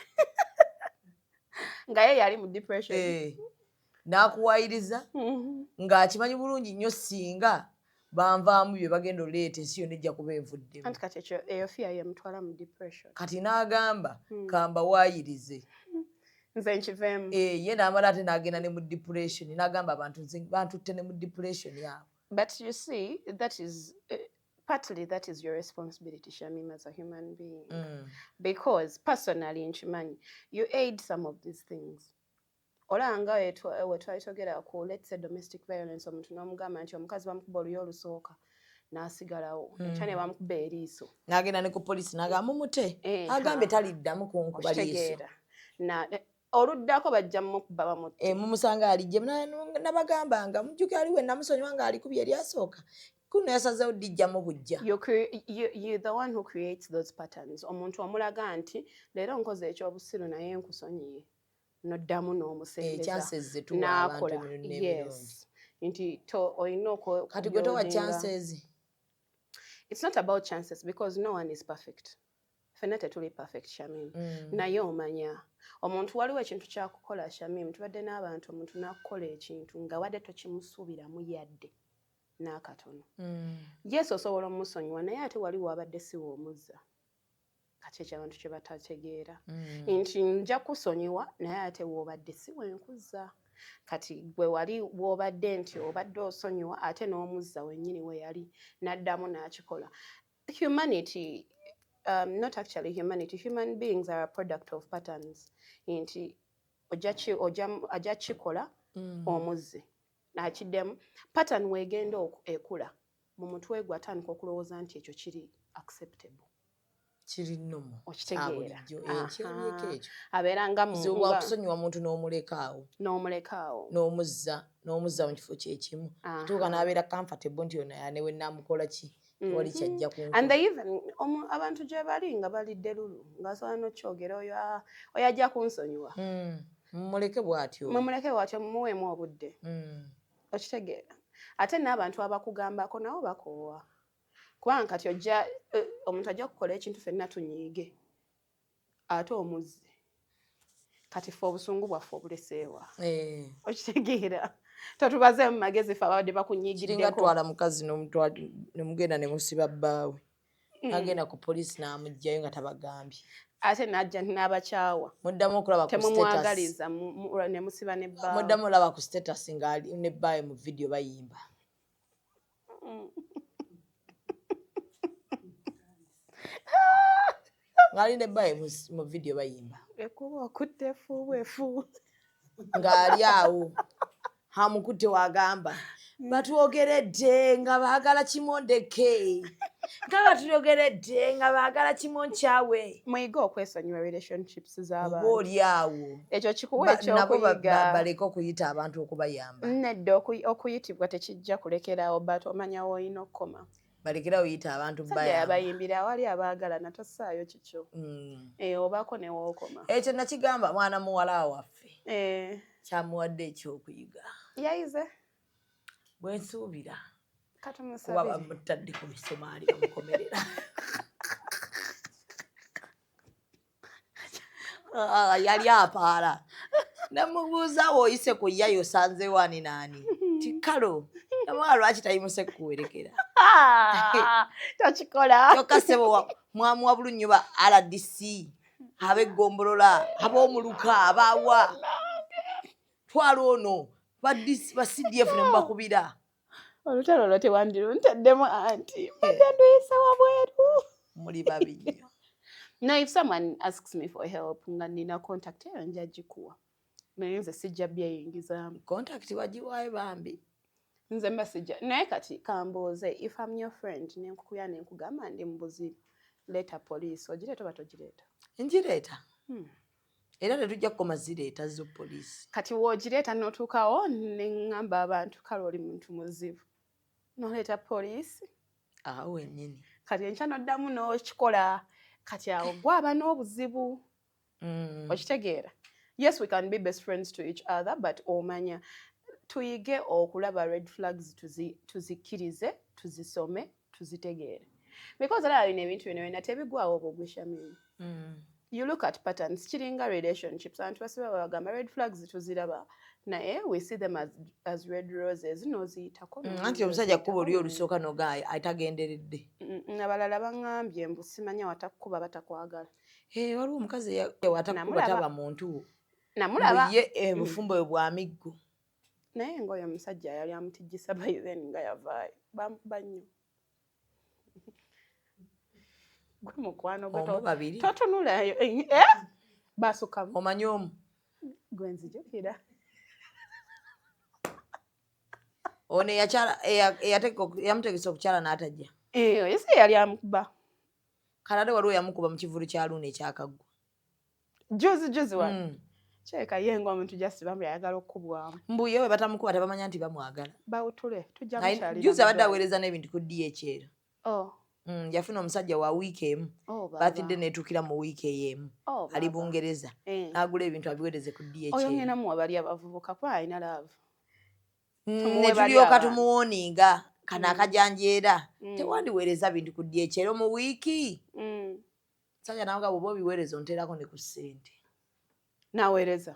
nga ye yali mu depression n'akuwayiriza ng'akimanyi bulungi nnyo singa banvaamu bye bagenda oleeta ensi yonna ejja kuba envuddemu anti kati ekyo eyo fiya yemutwala mu depression kati n'agamba kambawaayirize nze nkiveemu ye n'amala ate n'agenda ne mu depression n'agamba abantu bantutte ne mu depression yaabwe. But you see that is partly that is your responsibility Shamimu as a human being because personally nkimanyi you aid some of these things. Olanga wetwayitogera ku let's say domestic violence omuntu n'omugamba nti omukazi bamukuba oluyo olusooka n'asigalawo ekyane bamukuba eriiso n'agenda ne ku polisi n'agamba mumute agambe taliddamu kunkuba liiso oluddako bajja mukuba bamutte mumusanga alijje nabagambanga mujjuke aliwe namusonyiwa nga alikubye eryasooka kuno yasazeewo dijjamu bujja. You the one who creates those patterns. Omuntu omulaga nti leero nkoze ekyobusiru naye nkusonyiye noddamu n'omuseereza n'akola yes nti olina kati gwe towa chances it's not about chances because no one is perfect. Ffenna tetuli perfect Shamim. Naye omanya omuntu waliwo ekintu kyakukola Shamim, tubadde n'abantu omuntu n'akukola ekintu nga wadde tokimusuubiramu yadde n'akatono. Yesu osobola omusonyiwa naye ate wali wabadde si w'omuzza. Kati ekyo abantu kye batategeera nti nja kusonyiwa naye ate w'obadde si wenkuzza. Kati gwe wali w'obadde nti obadde osonyiwa ate n'omuzza wennyini we yali n'addamu n'akikola. Humanity, not actually humanity, human beings are a product of patterns. Nti ojja kikola omuzze n'akiddemu pattern weegenda ekula mu mutwe gwe atandika okulowooza nti ekyo kiri acceptable. Kiri nnomo. Okitegeera. Ekyo. Abeera nga okusonyiwa omuntu n'omulekaawo. N'omuzza mu kifo kye kimu. Tuuka n'abeera comfortable nti ono yanewe naamukola ki. Wali kyajja ku. And they even abantu gye bali nga balidde lulu ng'asobola n'okyogera oyo ajja kunsonyiwa. Mumuleke bw'atyo. Mumuweemu obudde. Okitegeera. Ate n'abantu abakugambako nabo bakoowa. Kubanga kati omuntu ajja kukola ekintu ffenna tunyiige. Ate omuzze. Kati ffe obusungu bwaffe obuleseewa. Okitegeera. Totubaze mu magezi ffe abadde bakunyiigiddeko. Kiringa twala mukazi ne mugenda ne musiba bbaawe. Agenda ku poliisi n'amuggyayo nga tabagambye. Ate n'ajja n'abakyawa. Muddamu okulaba ku status. Temumwagaliza ne musiba ne bbaawe. Muddamu olaba ku status nga ne bbaawe mu vidiyo bayimba. Ngali ne bbaawe mu vidiyo bayimba. Ekuba okutte efuubwefu. Ng'ali awo. Hamukutte wagamba. Batwogeredde nga baagala kimondeke. Nga batwogeredde nga baagala kimonkyawe. Muyiga okwesonyiwa relationships z'abantu. Oba oli awo. Ekyo kikuwa ekyokuyiga. Baleke okuyita abantu okubayamba. Nedda okuyitibwa tekijja kulekeraawo but omanya w'olina okukoma. Balekerawo yita abantu bayamba. Abayimbira awali abaagalana tossaayo kikyo. Obaako ne wookoma. Ekyo nakigamba mwana muwala waffe. Kyamuwadde ekyokuyiga. Yayize. Bwensuubira. Katumusabe. Kuba bamutadde ku misomaali bamukomerera. Yali apaala. Namubuuza woyise ku yayo sanze wani nani. Tikalo. Namwa lwaki tayimuse kuwerekera. Takikola. Kyokka ssebo mwamuwa bulunyo ba RDC. Abegombolola, ab'omuluka, abaawa. Twala ono ba CDF ne mubakubira. Olutalo olwo tewandiruntaddemu anti. Badanduyisa wabweru. Muli babi nnyo. Now if someone asks me for help nga nina contact eyo nja gikuwa. Naye nze sijja byeyingizaamu. Contact wagiwaayo bambi. Nze mba sijja. Naye kati kambuuze if I'm your friend nenkukuya nenkugamba ndi mu buzibu. Leeta police. Ogireeta oba togireeta? Ngireeta. Era tetujja kukoma zireeta zo poliisi. Kati w'ogireeta n'otuukawo ne ŋŋamba abantu kale oli muntu muzibu. N'oleeta poliisi. Awo wennyini. Kati enkya n'oddamu n'okikola. Kati awo gwaba n'obuzibu. Okitegeera. Yes, we can be best friends to each other, but omanya tuyige okulaba red flags tuzikkirize, tuzisome, tuzitegeere. Because era bino ebintu bino byonna tebigwawo obugwishamini. You look at patterns, kiringa relationships, abantu basiba bagamba red flags tuziraba. Naye we see them as red roses, n'oziyitako. Anti omusajja kkuba oli olusooka n'ogaaya atagenderedde. Abalala baŋŋambye mbu simanya watakkuba batakwagala. Waliwo omukazi watakkuba taba muntu. Namulaba. Ye bufumbo bwe bwa miggo. Naye ng'oyo omusajja yali amutijjisa by then nga yavaayo. Bamukuba nnyo. Gwe mukwano gwe totunulayo. Baasukamu. Omanyi omu? Gwe nzijukira. Ono yamutegesa okukyala n'atajja. Ese yali amukuba. Kalade waliwo yamukuba mu kivulu kya Luuna ekyakaggwa. Juzi wano. Kyeka ye ng'omuntu just bambi ayagala okukubwamu. Mbu ye we batamukuba tebamanya nti bamwagala. Bawutule tujja mukyalira. Juzi abadde aweereza n'ebintu ku DHL. Yafuna omusajja wa wiiki emu. Birthday n'etuukira mu wiiki ey'emu. Ali Bungereza. N'agula ebintu abiweereze ku DHL. Oyo ngena muwa bali abavubuka kuba alina laavu. Ne tulyoka tumuwooninga kana akajanjeera tewandiweereza bintu ku DHL mu wiiki musajja naga bwoba obiweereza onteerako ne ku ssente naweereza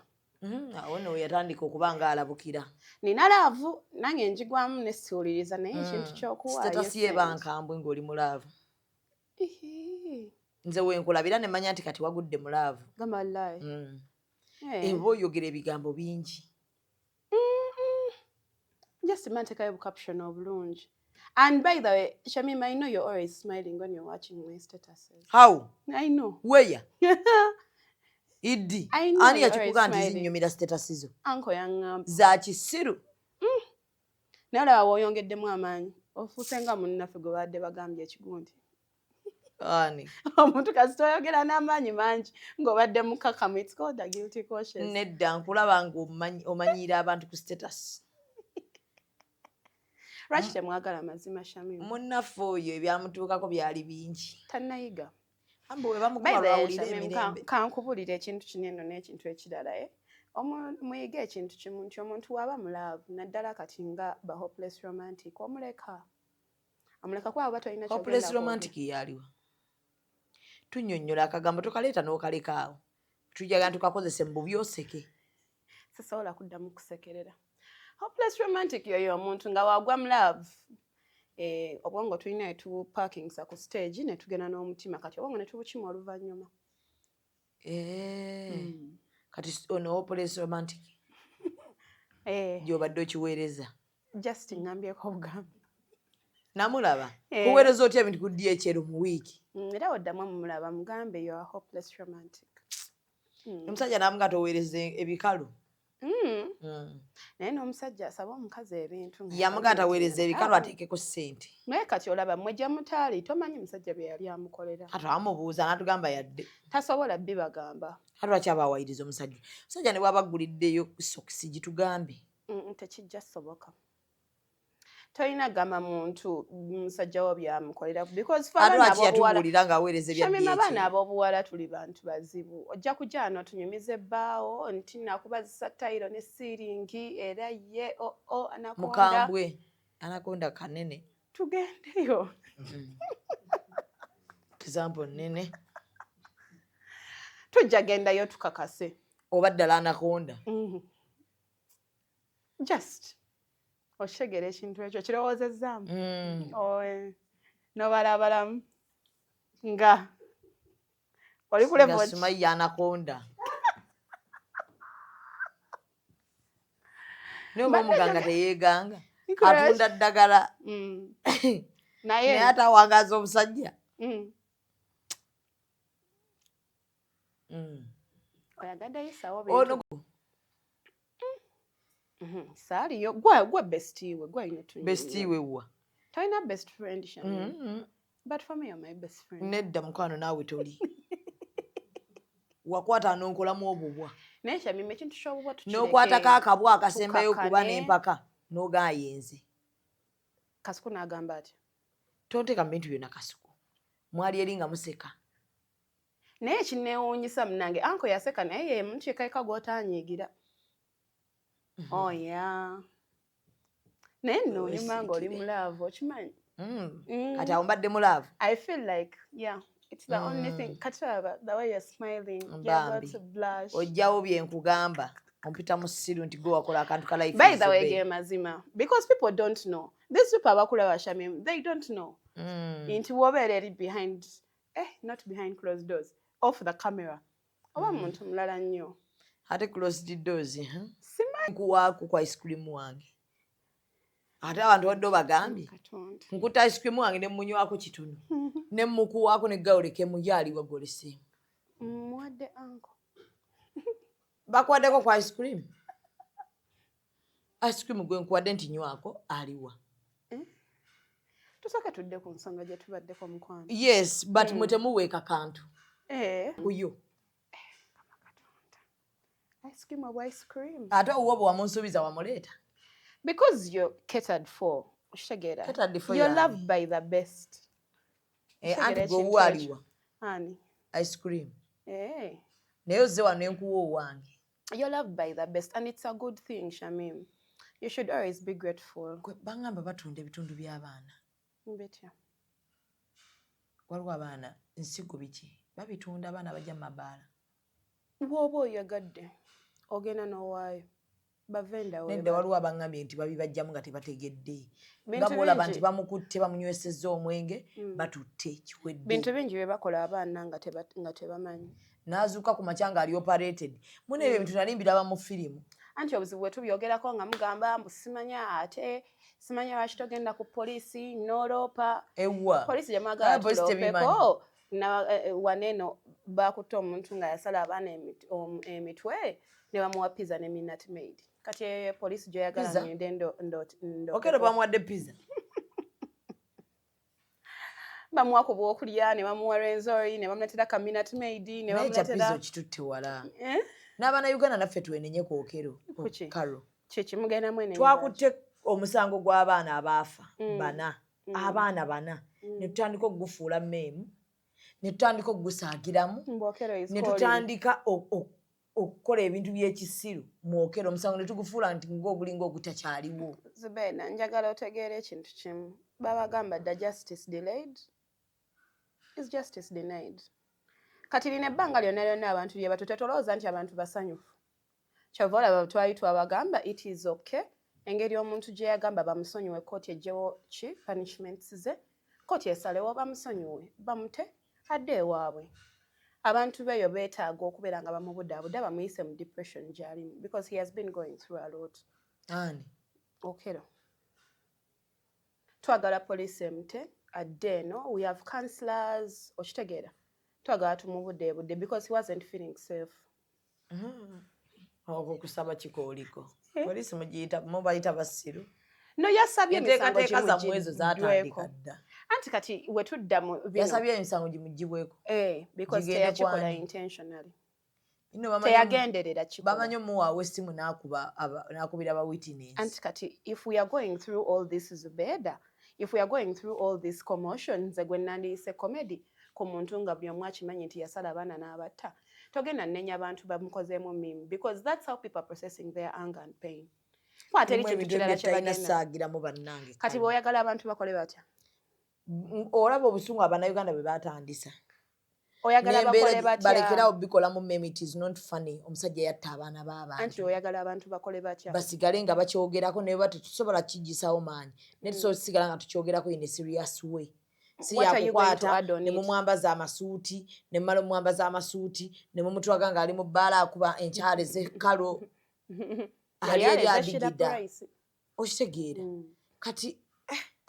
awo nno yatandika okuba nga alabukira nina laavu nange njigwamu nesiwuliriza naye ekintu kyokuwaayo sitatasi yebankambwe ng'oli mulaavu nze wenkulabira ne manya nti kati wagudde mulaavu gamba llayi eba oyogera ebigambo bingi just mantekayo bukaption obulungi. And by the way, Shamima, I know you're always smiling when you're watching my statuses. How? I know. Where? Idi. I know Ani you're yachikuga always nti smiling. zinyumira statusizo. Uncle yangamba. Za kisiru. Nala woyongeddemu amaanyi. Ofuuse nga munnaffe gwe badde bagambye ekigundi. Ani. Omuntu kasita oyogera n'amaanyi mangi ng'obadde mukakamu. It's called a guilty conscience. Nedda nkulaba nga omanyiira abantu ku status. Lwaki temwagala mazima Shamima? Munnaffe oyo ebyamutuukako byali bingi. Tannayiga. Ambo we bamukuba lwawulira emirembe. Kankubulira ekintu kinene n'ekintu ekirala. Muyige ekintu kimu nti omuntu waba mulaavu naddala kati nga ba hopeless romantic omuleka. Amuleka kwabo batolina kyogenda. Hopeless romantic yaliwa. Tunnyonnyola akagambo tokaleeta n'okaleka awo. Tujaga tukakozese mu byoseke. Sisobola kuddamu kusekerera. Hopeless romantic yoyo omuntu nga wagwa mu love. Obwongo tulina etu parkingsa ku stage ne tugenda n'omutima kati obwongo ne tubukima oluvannyuma. Kati ono hopeless romantic. Gy'obadde okiweereza. Just ngambyeko obugambi. Namulaba. Kuweereza otya ebintu ku DHL mu wiiki. Era oddamu mumulaba mugambe you are hopeless romantic. Omusajja namuga toweereza ebikalu. Naye n'omusajja asaba omukazi ebintu. Yamuga ataweereza ebikalu ateekeko ssente. Naye kati olaba mmwe gye mutaali tomanyi musajja bye yali amukolera. Kati amubuuza n'atugamba yadde. Tasobola bibagamba. Kati lwaki aba awayiriza omusajja? Omusajja ne bw'aba agguliddeyo sokisi gitugambe. Tekijja soboka. Tolina gamba muntu musajja wo byamukolera because yatubuulira ng'aweereza ebya Shamima abaana ab'obuwala tuli bantu bazibu. Ojja kujja wano tunyumiza ebbaawo nti nakubazisa tayiro ne siiringi era ye anakonda. Mukambwe anakonda kanene. Tugendeyo. Example nene. Tujja gendayo tukakase. Oba ddala anakonda. Just oshegera ekintu ekyo kirowoozezaamu. Nobalabalamu nga oli ku level Sumayya anakonda. Naye oba omuganga teyeeganga. Atunda ddagala. Naye atawangaaza omusajja. Oyagaddeyo sawa bintu. Saaliyo gwe bestie we gwe ine tunyinyi. Bestie we wa. Toyina best friend Shamima. But for me you're my best friend. Nedda mukwano naawe toli. Wakwata n'onkolamu obubwa. Naye Shamima ekintu ky'obubwa tukireke. N'okwatako akabwa akasembayo okuba n'empaka n'ogaayenze. Kasuku n'agamba atya? Tonteeka mu bintu byonna Kasuku. Mwali eri nga museka. Naye ekinneewuunyisa munnange anko yaseka naye ye muntu yekayika gw'otaanyiigira. Oh yeah. Naye nno onyuma ng'oli mulaavu okimanyi? Kati awo mbadde mulaavu. I feel like yeah. It's the only thing. Kataba, the way you're smiling, you're about to blush. Ojjawo bye nkugamba. Ompita mu ssiru nti gwe wakola akantu ka life. By the way, ge mazima. Because people don't know. These people abakulaba Shamim, they don't know. Nti wobeera eri behind, not behind closed doors, off the camera. Oba muntu mulala nnyo. Ate closed doors, Simanyi nkuwaako kwa ice cream wange. Ate abantu badde bagambye. Nkuta ice cream wange ne munywako kitono. Ne mukuwaako ne gawuleke muyali wagolese. Mwadde anko. Bakwaddeko kwa ice cream. Ice cream gwe nkuwadde nti nywako aliwa. Tusooke tudde ku nsonga gye tubaddeko mukwano. Yes, but mwe temuweeka kantu. Kuyo. Ice cream of ice cream. Ate owo bwe wamunsuubiza wamuleeta. Because you're catered for. Oshegera. Catered for you're loved by the best. Anti gwe waliwa. Ani. Ice cream. Naye ozze wano enkuwa owange. You're loved by the best and it's a good thing, Shamim. You should always be grateful. Bangamba batunda ebitundu by'abaana. Mbetya. Waliwo abaana nsigo biki babitunda abaana bajja mu mabaala. Bw'oba oyagadde ogenda n'owaayo bavenda nedda waliwo abangambye nti babibajjamu nga tebategedde nga bw'olaba nti bamukutte bamunywesezza omwenge batutte kiwedde. Bintu bingi bye bakola abaana nga tebamanyi. N'azuuka ku makya ng'ali operated. Muna ebyo bintu nali mbiraba mu firimu. Anti obuzibu bwe tubyogerako nga mugamba mbu simanya ate simanya lwaki togenda ku poliisi n'oloopa. Ewa Poliisi gye mwagala tuloopeko waneeno bakutte omuntu nga yasala abaana emitwe ne bamuwa pizza ne minute maid. Kati poliisi gy'oyagala ngende ndo. Okero bamuwadde pizza. Bamuwa ku bwokulya ne bamuwa renzori ne bamuletera ka minute maid ne bamuletera pizza kitutte wala. N'abaana Uganda naffe twenenye ku okero. Karo. Kiki mugenda mwene. Twakutte omusango gw'abaana abaafa bana. Abaana bana. Ne tutandika okugufuula mmeemu. Ne tutandika okugusaagiramu. Ne tutandika okukola ebintu by'ekisiru mu okero omusango ne tugufuula nti ng'ogulinga ogutakyaliwo. Zubeena njagala otegeera ekintu kimu. Babagamba dda justice delayed is justice denied. Kati lino ebbanga lyonna abantu bye batutte tolowooza nti abantu basanyufu. Kyova olaba twali twabagamba it is okay. Engeri omuntu gye yagamba bamusonyiwe kkooti eggyewo ki punishments ze. Kkooti esalewo bamusonyiwe bamute adde ewaabwe. Abantu beeyo beetaaga okubeera nga bamubudaabuda bamuyise mu depression gy'alimu because he has been going through a lot. Ani? Okero. Twagala poliisi emute adde eno. We have counselors okitegeera. Twagala tumubudeebudde because he wasn't feeling safe. Okusaba kikooliko. Poliisi mubayita basiru. No yasabye emisango enteekateeka zammwe ezo zaatandika dda. Anti kati we tudda mu bino. Yasabye emisango gimugibweko. Because teyakikola intentionally. Ino teyagenderera kikola. Bamanyi omuwaawo essimu n'akubira aba witness. Anti kati if we are going through all this Zubeda, if we are going through all this commotion nze gwe nandiyise comedy ku muntu nga buli omu akimanyi nti yasala abaana n'abatta. Togenda nnenya abantu bamukozeemu meme because that's how people are processing their anger and pain. Mwateri kintu kirala kye bagenda. Kati bw'oyagala abantu bakole batya? Olaba obusungu Abannayuganda bwe baatandisa. Oyagala bakole batya? Balekerawo bikolamu meme, it is not funny. Omusajja yatta abaana b'abantu. Anti oyagala abantu bakole batya? Basigale nga bakyogerako ne bwe tetusobola kigisawo maanyi. Ne tusobola sigala nga tukyogerako in a serious way. Si yakukwata ne mumwambaza amasuuti ne mmala omwambaza amasuuti ne mumutwaga ng'ali mu bbaala akuba enkyale z'ekkalo. Ali eri adigida. Okitegeera. Kati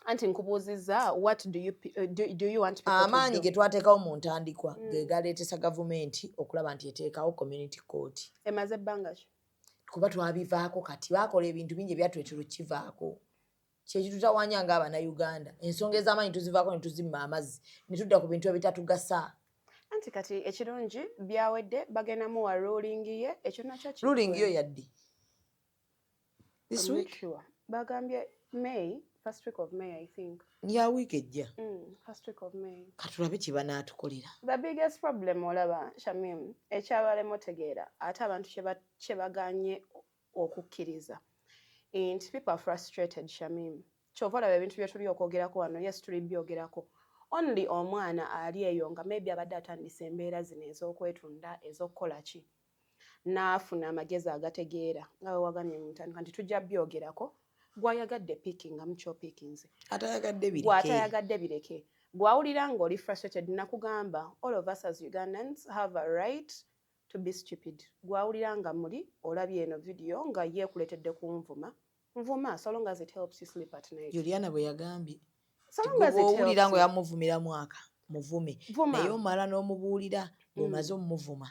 anti nkubuuzizza what do you want people amaanyi ge twateekawo mu ntandikwa ge galeetesa gavumenti okulaba nti eteekawo community court. Emaze ebbanga ki? Kuba twabivaako kati bakola ebintu bingi ebyatwetera kivaako. Kyekitutawanya ng'Abannayuganda. Ensonga ez'amaanyi tuzivaako ne tuzimma amazzi ne tudda ku bintu ebitatugasa. Anti kati ekirungi byawedde bagendamu wa ruling ye ekyo nakyo ki? Ruling yo yaddi. This week? Sure. Bagambye May, first week of May, I think. Ya week ejja. First week of May. Katulabe kye banaatukolera. The biggest problem olaba Shamim ekyabalemu otegeera ate abantu kye baganye okukkiriza. And people are frustrated Shamim. Kyova olaba ebintu bye tuli okwogerako wano, yes tuli byogerako. Only omwana ali eyo nga maybe abadde atandisa embeera zino ez'okwetunda ez'okukola ki. N'afuna amagezi agategeera nga we wagamye mu ntandikwa nti tujja byogerako gw'ayagadde piki nga mukyopikinze gw'atayagadde bireke gw'awulira ng'oli frustrated nakugamba all of us as Ugandans have a right to be stupid gw'awulira nga muli olabye eno video nga yeekuletedde nvuma so long as it helps you sleep at night. Juliana bwe yagambye owulira ngo yamuvumira mwaka muvume naye omala n'omubuulira bw'omaze omuvuma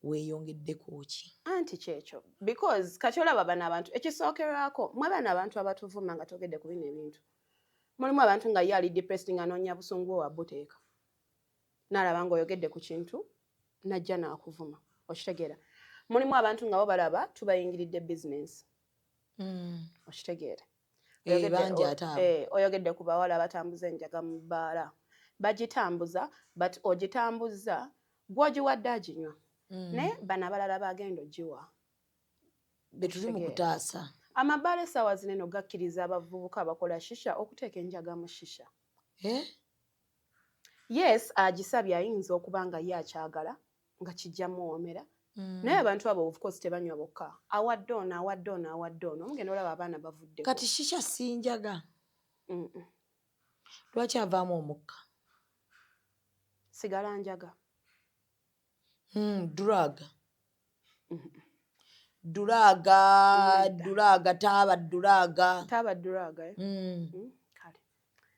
weeyongeddeko ki? Anti kyekyo because kati olaba bano abantu ekisookerwako mwe bano abantu abatuvuma nga togedde ku bino ebintu mulimu abantu nga ye ali depressed nga anoonya busungu wa buteeka n'alaba ng'oyogedde ku kintu najja n'akuvuma okitegeera mulimu abantu nga bo balaba tubayingiridde business okitegeera oyogedde ku bawala batambuza enjaga mu bbaala bagitambuza but ogitambuza gw'ogiwadde aginywa ne bano abalala bagenda ogiwa betuli mu kutaasa Amabaala essaawa zino eno gakkiriza abavubuka abakola shisha okuteeka enjaga mu shisha. Yes, agisabye ayinza okuba nga ye akyagala nga kijjamu womera. Naye abantu abo of course tebanywa bokka. Awadde ono omugenda olaba abaana bavudde. Kati shisha si njaga. Lwaki avaamu omukka? Sigala njaga. Drug. Taaba duraga.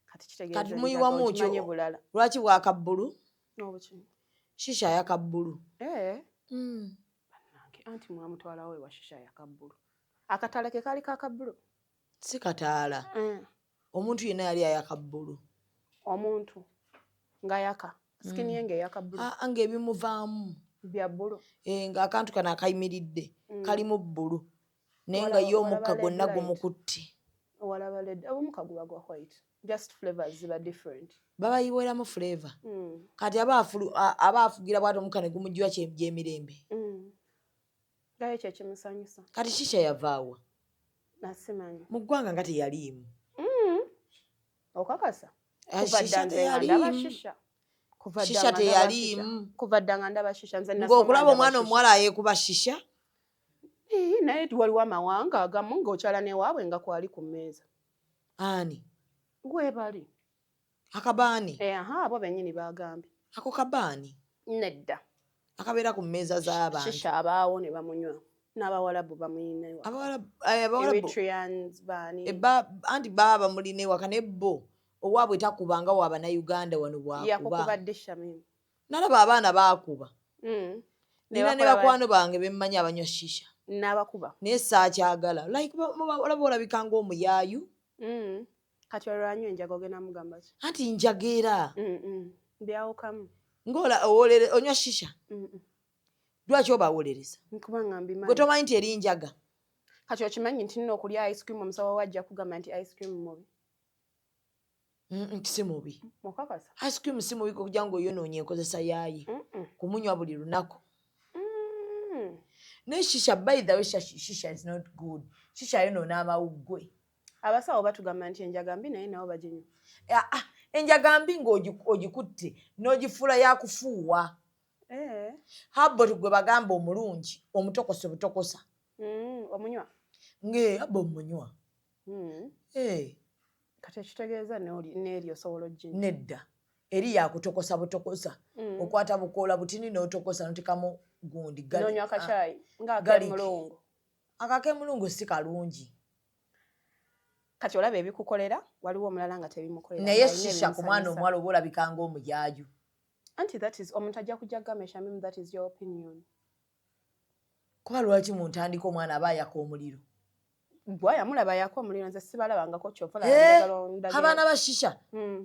Kati kitegeeza kati muyiwamu kyo bulala. Lwaki bwaka bbulu? N'obuki. Shisha yaka bbulu. Anti mwamutwala we wa shisha yaka bbulu. Akatala ke kali ka bbulu. Si kataala. Omuntu yenna yali ayaka bbulu. Omuntu nga yaka. Skin yenge yaka bbulu. Ange ebimuvaamu bya bbulu. Nga akantu kana akayimiridde kalimu bbulu. Naye nga ye omukka gwonna gumukutte. Walaba red. Omukka guba gwa white. Just flavors ziba different. Babayiweramu flavor. Kati abaafugira bw'ati omukka ne gumujjwa gy'emirembe. Gaye kye kimusanyusa. Kati shisha yavaawa? Nasimanyi. Mu ggwanga nga teyaliimu. Okakasa? Shisha teyaliimu. Shisha teyaliimu. Kuva dda nga ndaba shisha nze nasoma. Ng'okulaba omwana omuwala ayeekuba shisha? Naye waliwo amawanga agamu ng'okyala n'ewaabwe nga kwali ku mmeeza. Ani? Gwe bali. Akabaani? Abo bennyini bagambye. Ako kabaani? Nedda. Akabeera ku mmeeza z'abantu. Shisha abaawo ne bamunywa. N'abawalabu bamuyina ewaka. Abawalabu. Eritreans baani. Anti baba mulina ewaka ne bo. Owaabwe takubanga wa Bannayuganda wano bwakuba. Yakukuba disha mimi. Nalaba abaana baakuba. Nina ne bakwano bange bemmanyi abanywa shisha. N'abakuba. Naye saakyagala. Like olaba olabika ng'omuyaayu. Kati olwanywa enjaga ogenda mugamba ki? Anti njageera. Byawukamu. Onywa shisha? Lwaki oba awolereza? Nkubanga mbimanyi. Gwe tomanyi nti eri njaga? Kati okimanyi nti nina okulya ice cream omusawo wajja kugamba nti ice cream mubi. Nti si mubi. Mukakasa. Ice cream si mubi kugira ng'oyonoonye enkozesa yaayi. Kumunywa buli lunaku. Naye shisha, by the way, shisha is not good. Shisha yonoona amawuggwe. Abasawo batugamba nti enjaga mbi naye nabo baginywa. Enjaga mbi ng'ogikutte n'ogifuula yakufuuwa. Habbo gwe bagamba omulungi omutokose butokosa. Omunywa? Habbo omunywa. Kati ekitegeeza n'eri osobola oginywa. Nedda. Eri yakutokosa butokosa. Okwata bukoola butini n'otokosa n'otekamu gundi. N'onywa akacaayi ng'akemulungu. Akakemulungu si kalungi. Kati olaba ebikukolera waliwo omulala nga tebimukolera. Naye shisha ku mwana omuwala oba olabika ng'omujaaju. Anti that is omuntu ajja kujja kugamesha mimi, that is your opinion. Kuba lwaki mu ntandika omwana aba ayaka omuliro? Bw'ayamulaba ayaka omuliro nze sibalabangako ky'okola. Abaana ba shisha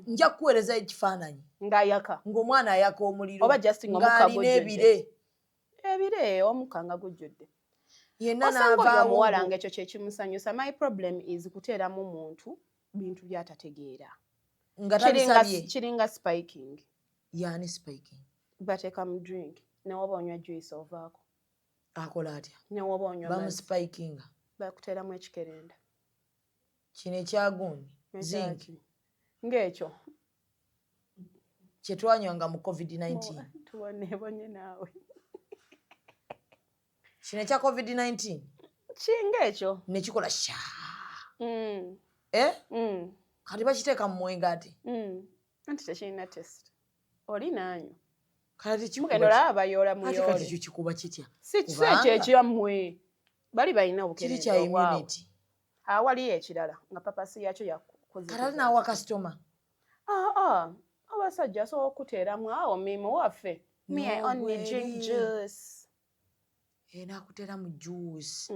nja kukuweereza ekifaananyi ng'ayaka ng'omwana ayaka omuliro oba just ng'omukka gujjudde. Ebire omukka nga gujjudde. Yenna n'avaawo omuwala ng'ekyo kye kimusanyusa. My problem is kuteeramu muntu bintu by'atategeera. Nga tabisabye. Kiringa spiking. Yani spiking. Bateeka mu drink. Ne woba onywa juice ovaako. Akola atya? Ne woba onywa bamu spikinga. Bakuteeramu ekikerenda. Kino ekyagundi. Zinc. Ng'ekyo. Kye twanywanga mu COVID-19. Tuboneebonye naawe. Kino ekya COVID-19. Kinga ekyo. Ne kikola shaa. Kati bakiteeka mu mwenge ate. Anti tekirina test. Oli naanywa. Kati kikuba. Mugenda olaba bayoola muyoole. Kati kyo kikuba kitya? Si ekyo ekyammwe. Bali balina obukerenda. Kiri kya immunity. Waliyo ekirala nga papasi yakyo yakoze. Kati ali naawa kasitoma. Abasajja asobola okuteeramu awo mimo waffe. Me I only drink juice. Nakuteera mu juice.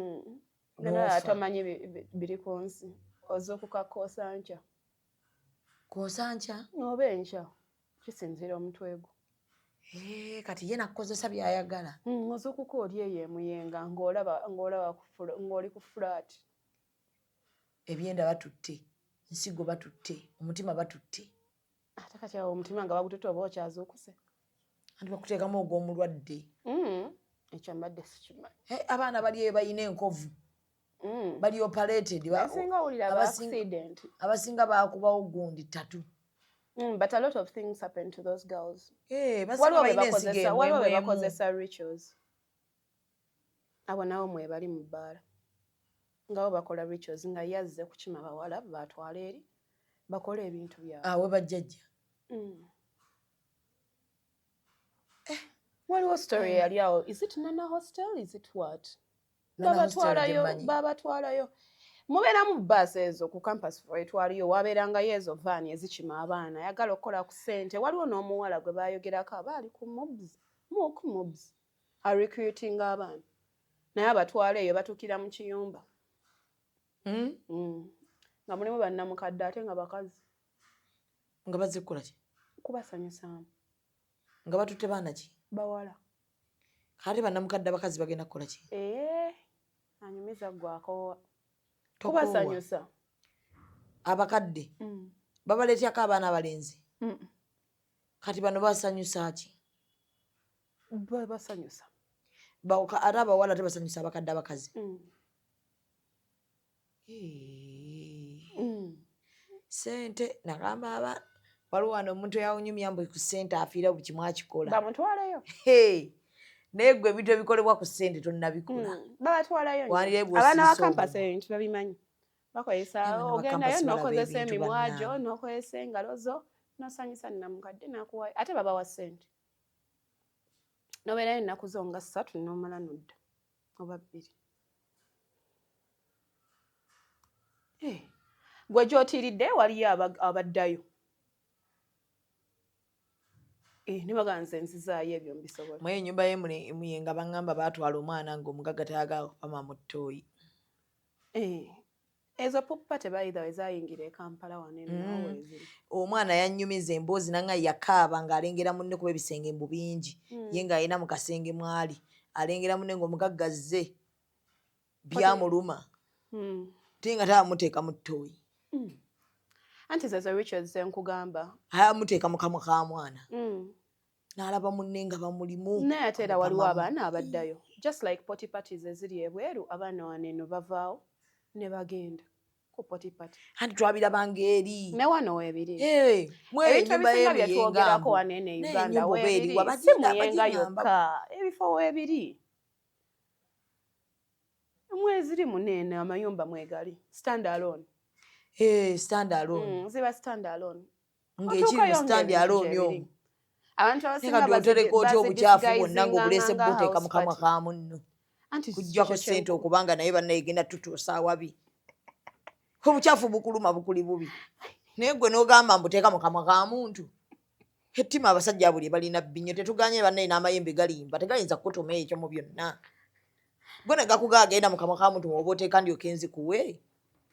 Nala atamanyi biri ku nsi. Ozuukuka koosanca. Koosanca? Oba enkya. Kisinziira omutwe gwo. Kati ye nakukozesa by'ayagala. Ozuukuka oli eyo emuyenga ng'oli ku flat. Ebyenda batutte. Ensigo batutte. Omutima batutte. Ate kati awo omutima nga bagututte oba okyazuukuse. Anti bakuteekamu ogw'omulwadde. Ekyo mbadde sikimanyi. Abaana bali eyo balina enkovu. bali operated abasinga bakubawo gundi 3 but a lot of things happen to those girls. waliwo bebakozesa rituals abo nabo mwebali mu bbaala ngawo bakola rituals nga yazze kukima bawala batwala eri bakola ebintu byabwe we bajjajja waliwo story yali awo, is it Nana Hostel, is it what? babatwalayo mubeera mu bus ezo ku campus etwaliyo wabeerangayo ezo vaani ezikima abaana yagala okukola ku ssente. Waliwo n'omuwala gwe baayogerako abaali ku mobs recruiting abaana naye abatwala eyo batuukira mu kiyumba nga mulimu bannamukadde ate nga bakazi nga bazze kukola ki kubasanyusaamu nga batutte baana ki bawala kati bannamukadde abakazi bagenda kukola ki anyumiza gwakoowa kubasanyusa abakadde babaleetyako abaana abalenzi kati bano basanyusa ki basanyusa ate abawala tebasanyusa abakadde abakazi sente nagamba waliwo wano omuntu eyawunyumya mbu ku ssente afiira buli kimu akikola bamutwaleyo naye gwe ebintu ebikolebwa ku ssente tonnabikola babatwalayo abaana ba kampasi ebintu babimanyi bakozesa ogendayo n'okozesa emimwa gyo n'okozesa engalo zo n'osanyusa nnamukadde nakuwayo ate babawa ssente n'obeerayo ennaku zo nga 3 n'omala nodda oba 2 gwe gy'otiiridde waliyo abaddayo nibaganze nzizaayo ebyo mbisobola mwe ennyumba ye nga baŋŋamba baatwala omwana ng'omugagga tayagala kupama mu ttooyi ezo pupa tebayitha we zaayingira e Kampala wanenaweziri omwana yannyumiza emboozi nanga yakaaba ng'alengera munne kuba ebisenge mbu bingi ye ng'alina mu kasenge mwali alengera munne ng'omugagga azze byamuluma ti nga taamuteeka mu ttooyi anti zezo rituals zenkugamba ayamuteeka mu kamwa ka mwana n'alaba munne nga bamulimu naye ate era waliwo abaana abaddayo just like potty parties eziri ebweru abaana waneno bavaawo ne bagenda ku potty party anti twabirabanga eri ne wano weebiri ebintu ebisinga bye twogerako wanene Uganda weebiri si muyenga yokka ebifo weebiri mweziri munene amayumba mwegali stand alone ziba stand alone ng'ekiri mu stand alone omwo abantu abasinga otereka otya obukyafu bwonna ng'obuleese bwoteeka mu kamwa ka munno kujjako ssente okubanga naye bannayegenda tutuusa awabi obukyafu bukuluma bukuli bubi naye gwe n'ogamba mbuteeka mu kamwa ka muntu ettima abasajja buli balina bbinyo tetuganye bannaye n'amayembe galimba tegayinza kukutuma ekyo mu byonna gwe ne gakugaa agenda mu kamwa ka muntu oba oteeka ndyoke nzikuwe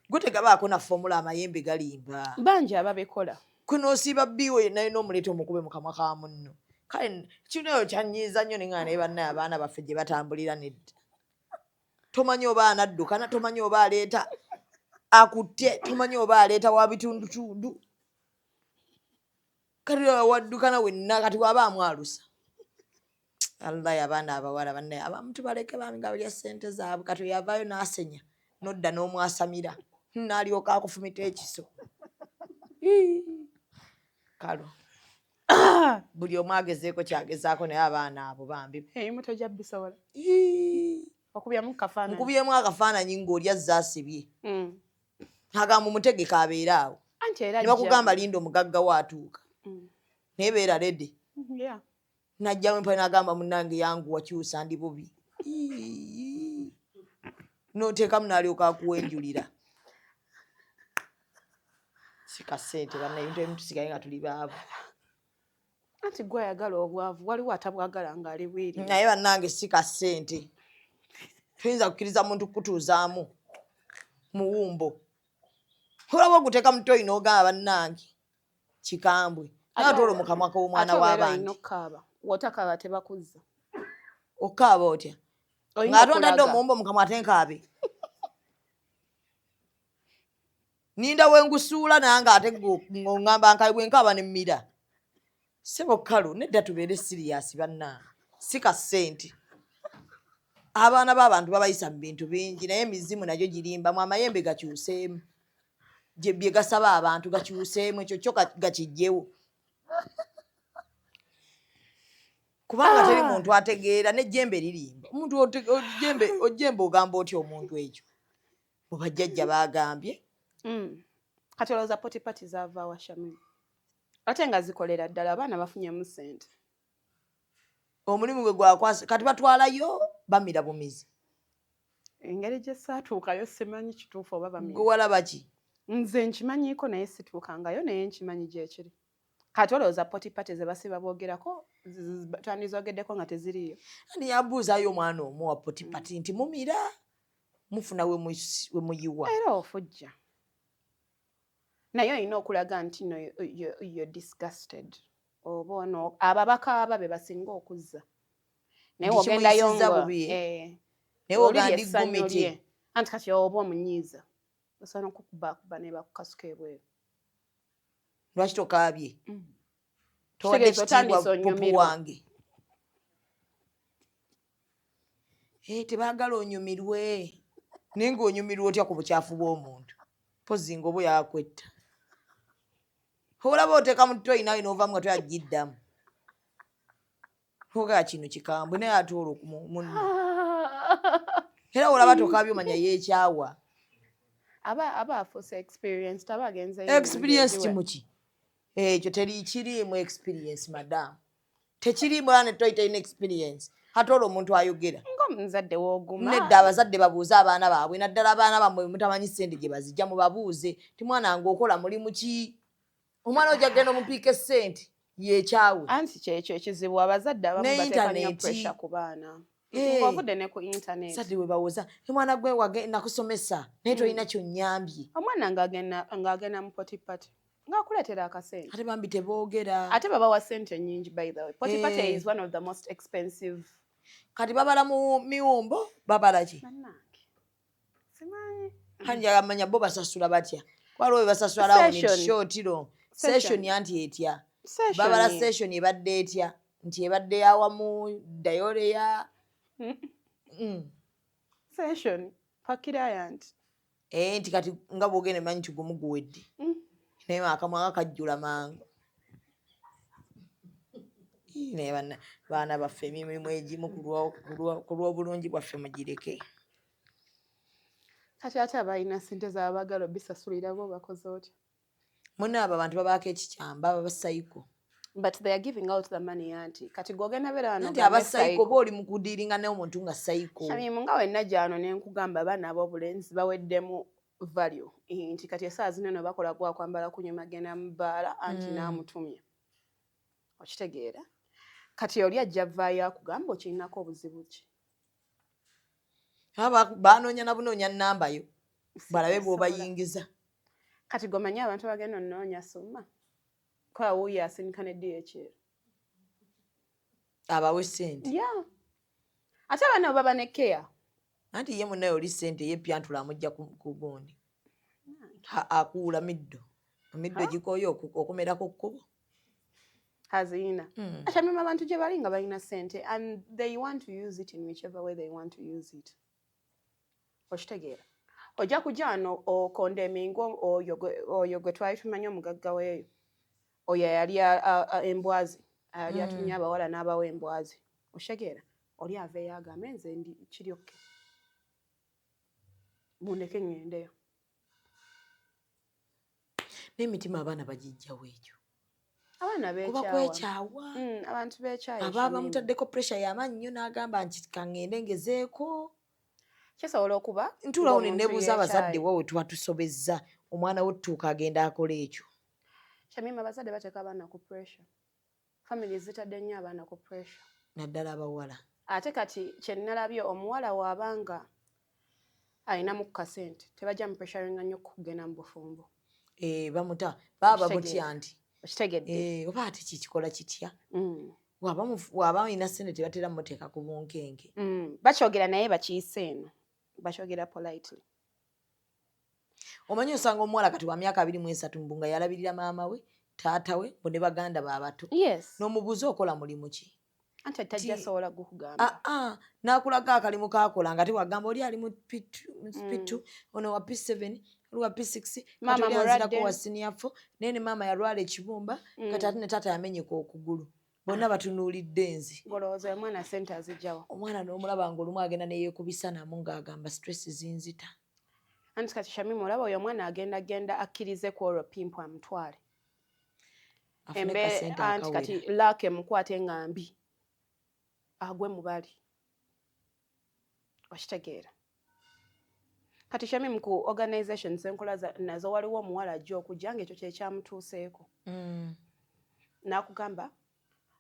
gwe tegabaako na fomula amayembe galimba bangi ababekola kunoosiiba bbiiwe naye n'omuleeta omukube mu kamwa ka munno kale kino eyo kyanyiiza nnyo ne nga naye bannaye abaana baffe gye batambulira nedda tomanyi oba anaddukana tomanyi oba aleeta akutte tomanyi oba aleeta wa bitundutundu kati waddukana wenna kati waba amwalusa allahi abaana abawala bannaye abamu tubaleke bami nga balya ssente zaabwe kati oyavaayo n'asenya nodda n'omwasamira n'alyoka akufumita ekiso kalo buli omu agezeeko kyagezaako naye abaana abo bambi eyimu tojja bisobola okubyemu kafaananyi nkubyemu akafaananyi ng'oli azze asibye agamba omutegeka abeere awo ne bakugamba linda omugagga waatuuka naye beera redde najjamu empale n'agamba munnange yanguwa kyusa ndi bubi n'oteekamu n'alyoka akuwenjulira sika ssente banna ebintu ebimu tusigaye nga tuli baavu anti gwe ayagala obwavu waliwo atabwagala ng'ali bwiri naye bannange sika ssente tuyinza kukkiriza muntu kukutuuzaamu muwumbo olaba oguteeka mu ttooyi n'ogamba bannange kikambwe naye ate olwo mu kamwa k'omwana w'abandi wotakaaba tebakuzza okaaba otya ng'atondadde omuwumbo mu kamwa ate nkaabe ninda wengusuula nange ate ng'oŋŋamba nkabe bwe nkaaba ne mmira sebo kalo nedda tubeere siriyasi bannange sika ssente abaana b'abantu babayisa mu bintu bingi naye emizimu nagyo girimbamu amayembe gakyuseemu bye gasaba abantu gakyuseemu ekyo kyo gakijjewo kubanga teri muntu ategeera n'ejjembe lirimba omuntu ojjembe ogamba otya omuntu ekyo mu bajjajja bagambye kati olowooza potipati zaava awashami ate nga zikolera ddala abaana bafunyemu ssente omulimu gwe gwakwasa kati batwalayo bamira bumizi engeri gye saatuukayo simanyi kituufu oba bamira gwe walaba ki nze nkimanyiiko naye situukangayo naye nkimanyi gyekiri kati olowooza potipati ze basiba boogerako twandizogeddeko nga teziriyo ani yabuuzaayo omwana omu wa potipati nti mumira mufuna we muyiwa era ofujja naye olina okulaga nti no you're disgusted oba ono ababaka aba be basinga okuzza naye ogendayo naye ogandi gumiti anti kati oba omunyiiza osobola okukubakuba ne bakukasuka ebweru lwaki tokaabye towadde kitiibwa pupu wange tebaagala onyumirwe naye ng'onyumirwa otya ku bukyafu bw'omuntu pozi nga oba yakwetta olaba oteeka mu toyi nawe n'ovaamu nga toyagiddamu ogaa kino kikambwe naye atoola munno era olaba tokaabye omanya yeekyawa aba afuuse experience taba agenze experience kimuki ekyo kiriimu experience madam tekiriimu era netoyi terina experience ate olwo omuntu ayogera ng'omuzadde wooguma nedda abazadde babuuze abaana baabwe naddala abaana bammwe mutamanyi ssente gye bazijja mubabuuze ti mwana ng'okola mulimu ki omwana ojja genda omupiika essente yeekyawe anti kyekyo ekizibu abazadde abamu bateeka nnyo pressure ku baana ovudde ne ku internet sadde we bawoza omwana gwe nakusomesa naye tolina kyonnyambye omwana ng'agenda mu potipati ng'akuleetera akasente ate bambi teboogera ate babawa ssente nnyingi by the way potipati is one of the most expensive kati babala mu miwumbo babala ki simanyi kanjamanya bo basasula batya waliwo basasula shotiro session anti etya babala session ebadde etya nti ebadde yawamu dayoleya session pakirayant nti kati nga bwogenda manyi nti gumu guwedde naye akamwanga kajjula mangu naye baana baffe emirimu egimu ku lw'obulungi bwaffe mugireke kati ate abalina ssente zaabagala obisasulira bo bakoze otya munne abo abantu babaako ekikyamba abasayiko but they are giving out the money anti kati gwogenda beera wano nti abasayiko oba oli mu kudiiringa naye omuntu nga sayiko amimu nga wenna gyano ne nkugamba abaana ab'obulenzi baweddemu value nti kati esaawa zino eno bakola gwakwambala kunyuma genda mu bbaala anti n'amutumya okitegeera kati oli ajja vaayo akugamba okirinako obuzibu ki baanoonya na bunoonya nnambayo balabe bw'obayingiza kati gomanyi abantu bagenda onoonya suma kola wuuyo asindika ne DHL abawe ssente ate abaana baba ne keya anti ye munnaye oli ssente yeppyantula amujja ku gundi akuula middo gikoyo okumerako kkubo hazina atamima abantu gye bali nga balina ssente and they want to use it in whichever way they want to use it okitegeera ojja kujja wano okondeminga oyo gwe twali tumanyi omugagga weeyo oyo yali embwazi yali atumye abawala n'abawa embwazi okitegeera oli aveeyo agambe nze ndi kiryokke mundeke ŋŋendeyo n'emitima abaana bagijjawo ekyo abaana beekyawa abantu beekyawa aba bamutaddeko pressure y'amaanyi nnyo n'agamba nti kaŋŋende ngezeeko kisobola okuba ntuulawo ne neebuuza abazadde wawe tuba tusobezza omwana we tutuuka agenda akola ekyo kyamima abazadde bateeka abaana ku pressure family zitadde nnyo abaana ku pressure naddala abawala ate kati kyenalabye omuwala waabanga alinamu ku kasente tebajja mu pressuringa nnyo kugenda mu bufumbo bamuta baba bamutya nti okitegedde oba ate kikikola kitya waba alina ssente tebatera muteeka ku bunkenke bakyogera naye bakiyise eno bakyogera politely omanyi osanga omuwala kati wa myaka 23 mbu nga yalabirira maama we taata we bo ne baganda baabato yes n'omubuuza okola mulimu ki anti tajja sobola gukugamba nakulaga akalimu kakola nga tewagamba oli ali mu P2 ono wa P7 oli wa P6 mama mulwadde wa senior 4 nene mama yalwala ekibumba kati ate ne tata yamenyeka okugulu bonna batunuulidde nzi ngolowooza omwana sente azijjawo omwana n'omulaba nga olumu agenda neyeekubisa namu ng'agamba stress zinzita anti kati Shamim olaba oyo omwana agenda akkirize ku olwo pimpu amutwale anti kati laake mukwate nga mbi agwe mubali okitegeera kati Shamim ku organizations enkola nazo waliwo omuwala ajja okujja ng'ekyo kyekyamutuuseeko n'akugamba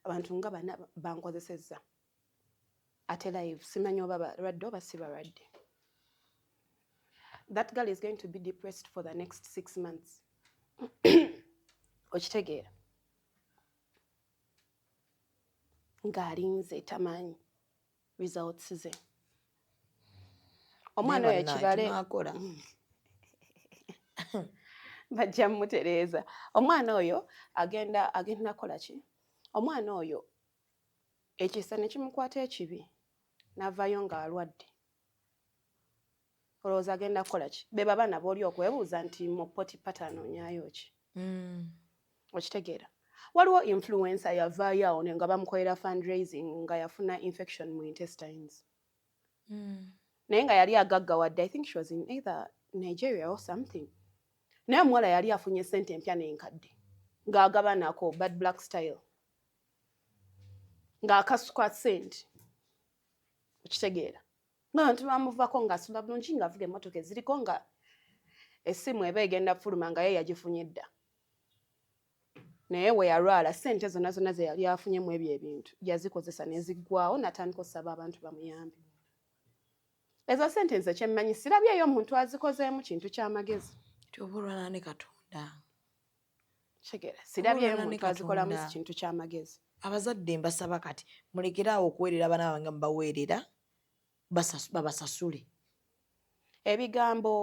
abantu nga bana bankozesezza ate live simanyi oba balwadde oba si balwadde. That girl is going to be depressed for the next 6 months. Okitegeera ng'alinze tamanyi results ze omwana oyo ekibale bajja mutereeza omwana oyo agenda kola ki omwana oyo ekisa ne kimukwata ekibi n'avaayo ng'alwadde olowooza agenda kukola ki be babaana booli okwebuuza nti mu poti pattern onyaayo ki okitegeera waliwo influencer yavaayo awo nga bamukolera fundraising nga yafuna infection mu intestines naye nga yali agaggawadde I think she was in either Nigeria or something naye omuwala yali afunye sente empya n'enkadde ng'agabanako bad black style ng'akasuka sente okitegeera ng'abantu bamuvako ng'asula bulungi ng'avuga emmotoka eziriko nga essimu eba egenda fuluma nga ye yagifunye dda naye we yalwala sente zonna zonna ze yali afunyemu ebyo ebintu yazikozesa neziggwawo natandika okusaba abantu bamuyambe ezo sente nze kyemmanyi sirabyeyo omuntu azikozeemu kintu ky'amagezi tyobalwana ne Katonda kitegeera sirabyeyo omuntu azikolamu kintu ky'amagezi abazadde mbasaba kati mulekeraawo okuweerera abaana bange mubaweerera babasasule ebigambo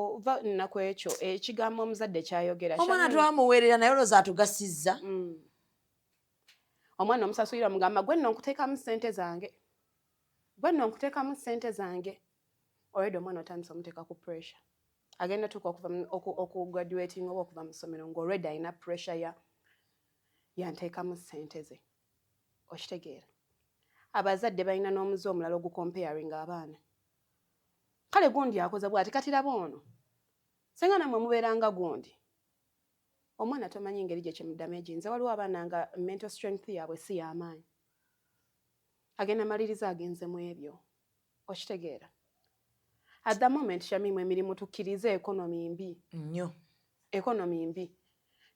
nnaku ekyo ekigambo omuzadde kyayogera omwana twamuweerera naye olowooza atugasizza omwana omusasulira omugamba gwe nno nkuteekamu ssente zange olwedde omwana otandisa omuteeka ku pressure agenda tuuka okugraduating oba okuva mu ssomero ng'olwedde alina pressure yanteekamu ssente ze okitegeera abazadde balina n'omuze omulala ogucomparing abaana kale gundi akoze bw'ati kati laba ono senga namwe mubeeranga gundi omwana tomanyi engeri gye kyemudamage nze waliwo abaana nga mental strength yaabwe si y'amaanyi agenda maliriza agenze mu ebyo okitegeera at the moment Shamim emirimu tukkirize ekonomi mbi nnyo ekonomi mbi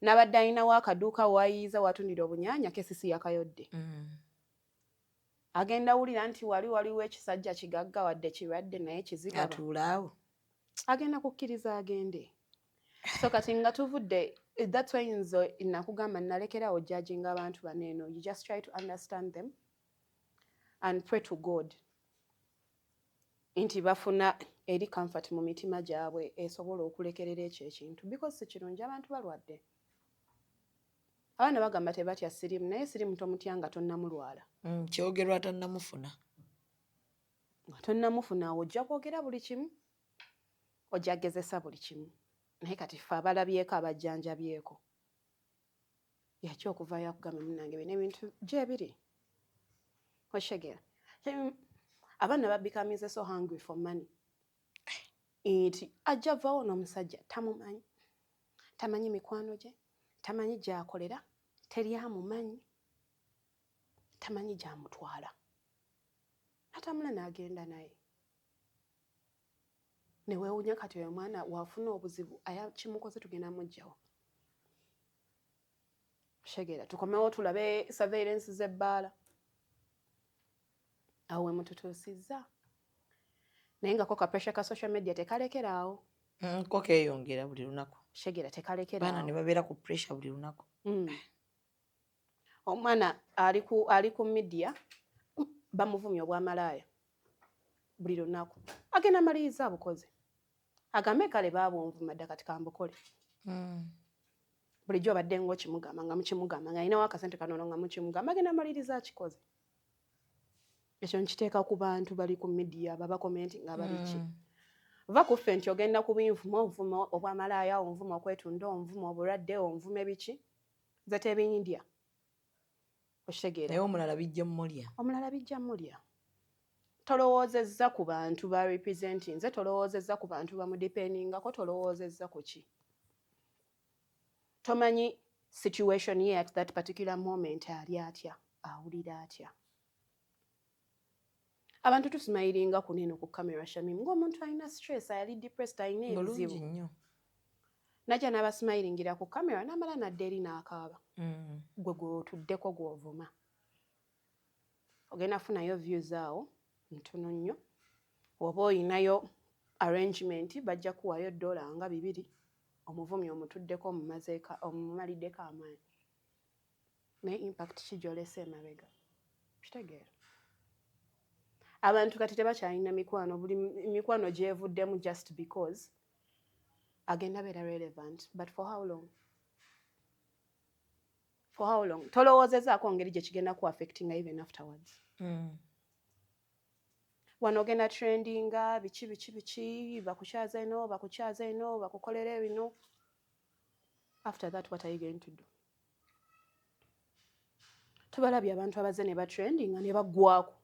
n'abadde alinawo akaduuka wayiiza watundira obunyaanya kesisi yakayodde agenda wulira nti waliwo ekisajja kigagga wadde kirwadde naye kizigaba atuulaawo agenda kukkiriza agende so kati nga tuvudde that's why nze nakugamba nalekerawo judging abantu baneeno you just try to understand them and pray to God nti bafuna eri comfort mu mitima gyabwe esobola okulekerera ekyo ekintu because si kirungi abantu balwadde abaana bagamba tebatya sirimu naye sirimu tomutya nga tonnamulwala kyogerwa tonnamufuna nga tonnamufuna ojja kwogera buli kimu ojja gezesa buli kimu naye kati ffe abalabyeko abajjanjabyeko yaki okuvaayo akugamba munange bino ebintu gyebiri oshegera abaana babikamize so hungry for money nti ajja vaawo n'omusajja tamanyi mikwano gye tamanyi gy'akolera teri amumanyi tamanyi gy'amutwala natamula n'agenda naye ne weewuunya kati oyo omwana waafuna obuzibu kimukoze tugenda muggyawo shegera tukomewo tulabe surveillance z'ebbaala awo we mututuusizza naye nga ko ka pressure ka social media tekalekeraawo ko keeyongera buli lunaku shegera tekalekeraawo baana ne babeera ku pressure buli lunaku omwana ali ku media bamuvumya obwamalaaya buli lunaku agenda maliriza bukozi agambe kale baabunvuma dda kati kambukole bulijjo obadde ng'okimugamba nga mukimugamba nga alinawo akasente kanono nga mukimugamba agenda maliriza akikoze ekyo nkiteeka ku bantu bali ku media baba commenting nga baliki va ku ffe nti ogenda ku binvuma onvuma obwamalaaya onvuma okwetunda onvuma obulwadde onvuma ebiki ze tebindya okitegeera naye omulala bijja mulya tolowoozezza ku bantu ba representing nze tolowoozezza ku bantu bamudependingako tolowoozezza ku ki tomanyi situation ye at that particular moment ali atya awulira atya abantu tusimayiringa ku neno ku kamera Shamim ng'omuntu alina stress ali depressed alina ebizibu najja n'abasimayiringira ku kamera n'amala nadde eri n'akaaba gwe gw'otuddeko gw'ovuma ogenda funayo views awo ntono nnyo oba oyinayo arrangement bajja kuwaayo $2 nga 2 omuvumi omutuddeko omumaliddeko amaanyi naye impact kijolese emabega kitegeera abantu kati tebakyalina mikwano buli mikwano gyevuddemu just because agenda beera relevant but for how long tolowoozezaako ngeri gye kigenda ku affectinga even afterwards wano ogenda trendinga biki bakukyaza eno bakukolera ebino after that what are you going to do tubalabye abantu abaze ne batrendinga ne baggwako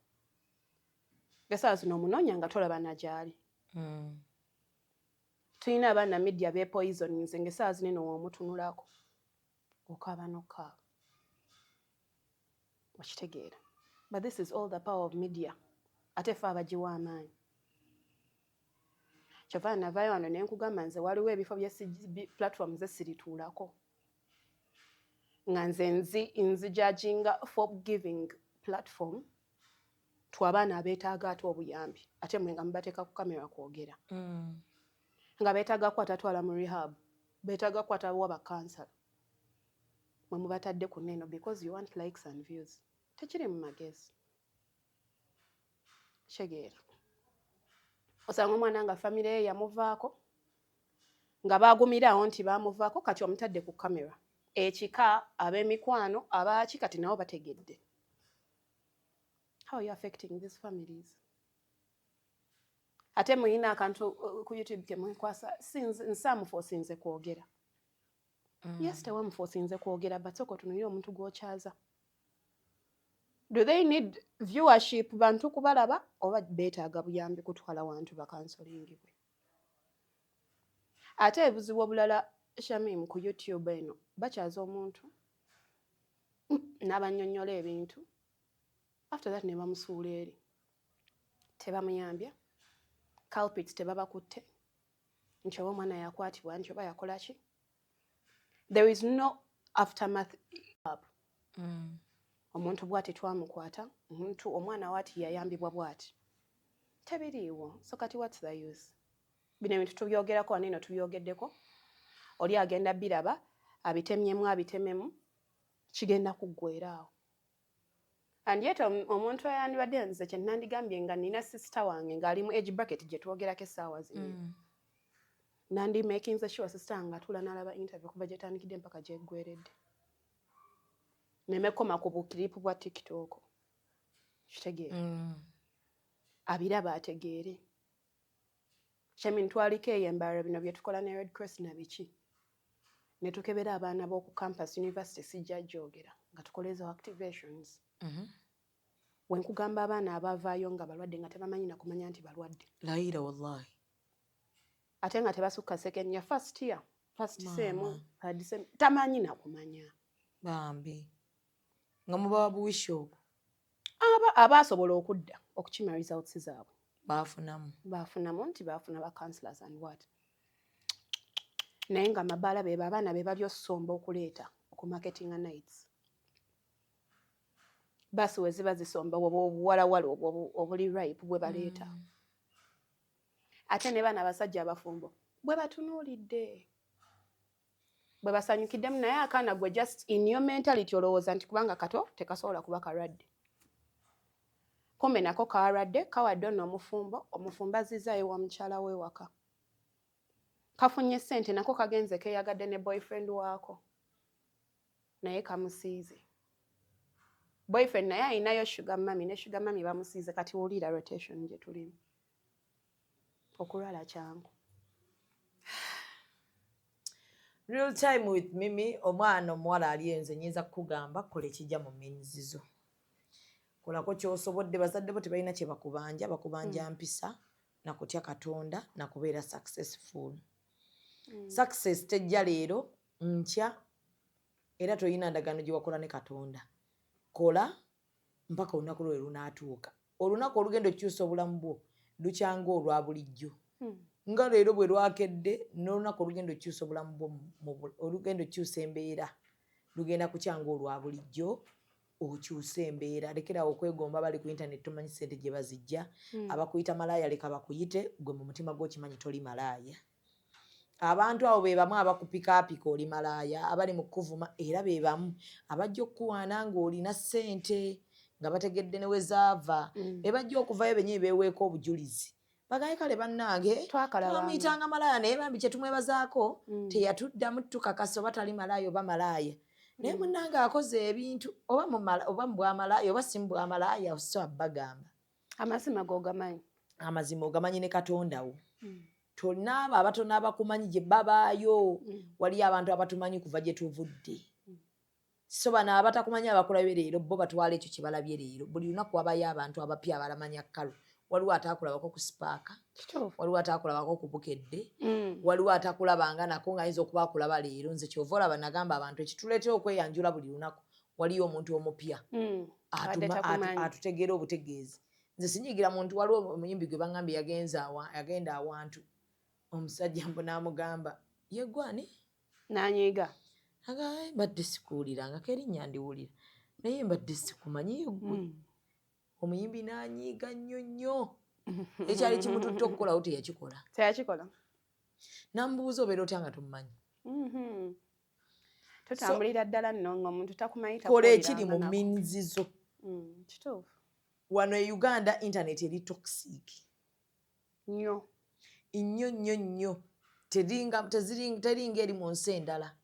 ngesaawa zino omunoonya nga tolaba nagyali tulina abaana media bepoisoninze ngesaawa zinene woomutunulako okaaba nokaaba okitegeera but this is all the power of media ate fe abagiwa amaanyi kyova navaayo wano ne nkugamba nze waliwo ebifo platform ze sirituulako nga nze nzijajinga forgiving platform twabaana abeetaaga ate obuyambi ate mwe nga mubateeka ku kamera kwogera nga beetaaga kwatatwala mu rehab beetaaga kwatawa bakansala mwe mubatadde ku neno because you want likes and views tekiri mu magezi kitegeera osanga omwana nga famire ye yamuvaako nga baagumirawo nti baamuvaako kati omutadde ku kamera ekika ab'emikwano abaaki kati nabo bategedde how are you affecting these families ate muyina akantu ku YouTube ke mwekwasa nsaamufosinze kwogera yes tewamufosinze kwogera but soko tunuye omuntu gw'okyaza do they need viewership bantu kubalaba oba beetaaga buyambi kutwala wantu bakansolingibwe ate ebuzibu obulala Shamim ku YouTube eno bakyaza omuntu n'abannyonnyola ebintu after that ne bamusuula eri tebamuyambya culprits tebabakutte nti oba omwana yakwatibwa nti oba yakola ki there is no aftermath omuntu bw'ati twamukwata omuntu omwana waati yayambibwa bw'ati tebiriiwo so kati what's the use bino ebintu tubyogerako waneeno tubyogeddeko oli agenda biraba abitememu kigenda kuggweeraawo and yet omuntu ayandibadde nze kye nandigambye nga nina sister wange ng'ali mu age bracket gye twogerako essaawa zino nandi making sure sister nga atula n'alaba interview kuva gye tandikidde mpaka gyeggweeredde nemekoma ku bukiripu bwa TikTok kitegeera abiraba ategeere Shamim twaliko eyembara bino bye tukola ne Red Cross na biki ne tukebera abaana b'oku campus university sijja jogera nga tukoleeza activations we nkugamba abaana abavaayo nga balwadde nga tebamanyi na kumanya nti balwadde layira wallahi ate nga tebasukka second year first year first sem tamanyi na kumanya bambi nga mubawa buwishopu abaasobola okudda okukima results zaabwe baafunamu nti baafuna ba counselors and what naye nga mabaala beebo abaana be babyosomba okuleeta okumarketinga nights basi we ziba zisomba obuwalawala obuli ripe bwe baleeta ate ne baana abasajja abafumbo bwe batunuulidde bwe basanyukiddemu naye akaana gwe just in your mentality olowooza nti kubanga kato tekasobola kuba kalwadde kumbe nako kalwadde kawadde ono omufumbo azizaayo wa mukyala we waka kafunye ssente nako kagenze keeyagadde ne boyfriend waako naye kamusiize boyfriend naye ayinayo sugar mami ne sugar mami bamusiize kati wulira rotation gye tulimu okulwala kyangu. Real time with Mimi, omwana omuwala ali enze nyinza kugamba kola ekijja mu minzizo. Kolako ky'osobodde, bazadde bo tebalina kye bakubanja mpisa na kutya Katonda na kubeera successful. Success tejja leero nkya era toyina ndagaano gye wakola ne Katonda. Kola mpaka olunaku lwe lunaatuuka. Olunaku olugenda okukyusa obulamu bwo lukyanga olwa bulijjo. Nga leero bwe lwakedde n'olunaku olugenda okukyusa obulamu bwo olugenda okukyusa embeera lugenda kukyanga olwa bulijjo okyusa embeera. Lekerawo okwegomba bali ku internet tomanyi ssente gye bazijja. Abakuyita malaaya leka bakuyite, gwe mu mutima gw'okimanyi toli malaaya. Abantu abo be bamu abakupikaapika oli malaaya, abali mu kuvuma era be bamu abajja okukuwaana ng'olina ssente nga bategedde ne we zaava. Be bajja okuvayo bennyini beeweeka obujulizi. Bagaye kale bannange twamuyitanga malaaya naye bambi kye tumwebazaako teyatuddamu tukakasa oba tali malaaya oba malaaya. Naye munnange akoze ebintu oba mu bwamalaaya oba si mu bwamalaaya so abbagamba. Amazima g'ogamanyi. Amazima ogamanyi ne Katonda wo. Tolinaabo abatono abakumanyi gye babaayo. Waliyo abantu abatumanyi kuva gye tuvudde. So bano abatakumanyi abakulabye leero bo batwala ekyo kye balabye leero. Buli lunaku wabayo abantu abapya abalamanya kalo. Waliwo ataakulabako ku sipaaka, waliwo ataakulabako ku bukedde, waliwo ataakulabanga nako ng'ayinza okuba akulaba leero. Nze kyova olaba nagamba abantu ekituleetera okweyanjula buli lunaku waliyo omuntu omupya atutegeera obutegeezi. Nze sinyigira muntu, waliwo omuyimbi gwe bangambye yagenda awantu omusajja mbu n'amugamba yeggwani n'anyiiga mbadde sikuwuliranga kerinnya ndiwulira naye mbadde sikumanyi yeggwe. Omuyimbi n'anyiiga nnyo ekyali kimututte okukolawo teyakikola. Namubuuza obeera otya nga tumumanyi. Tutambulira ddala nno ng'omuntu takumanyi kola ekiri mu minzizo. Kituufu. Wano e Uganda internet eri toxic nnyo teringa eri mu nsi endala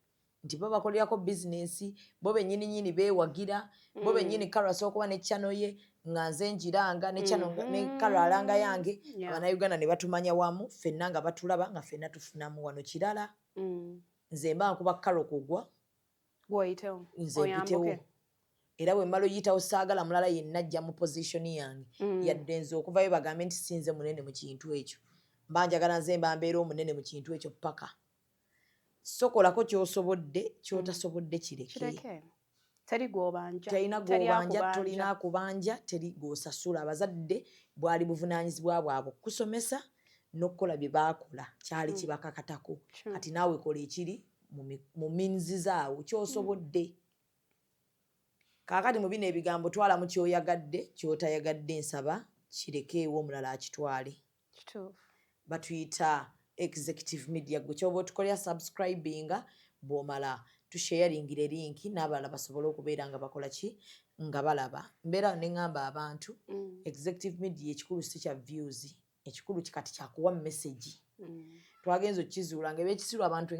nti bo bakolerako bizinensi bo bennyini beewagira bo bennyini Karol asobola okuba ne channel ye nga nze njiranga ne Karol alanga yange. Abannayuganda ne batumanya wamu ffenna nga batulaba nga ffenna tufunamu. Wano kirala nze mba nkuba Karol kugwa nze mpitewo era bwe mmala oyitawo saagala mulala yenna ajja mu position yange yadde nze okuvayo bagambe nti sinze munene mu kintu ekyo. Mba njagala nze mba mbeera omunene mu kintu ekyo paka. Sokolako ky'osobodde ky'otasobodde kireke. Teri gw'obanja. Tolina kubanja, teri gw'osasula. Abazadde bwali buvunaanyizibwa bwabwe okusomesa n'okukola bye baakola kyali kibakakatako. Kati naawe kola ekiri mu minzi zaawo ky'osobodde. Kaakati mu bino ebigambo twalamu ky'oyagadde ky'otayagadde nsaba kirekeewo omulala akitwale. Batuyita executive media. Gwe ky'oba otukolera subscribinga bw'omala tusharingira linki n'abalala basobole okubeera nga bakola ki nga balaba. Mbeera ne ngamba abantu executive media ekikulu si kya views, ekikulu kati kyakuwa message. Twagenza okukizuula nga ebyekisiru abantu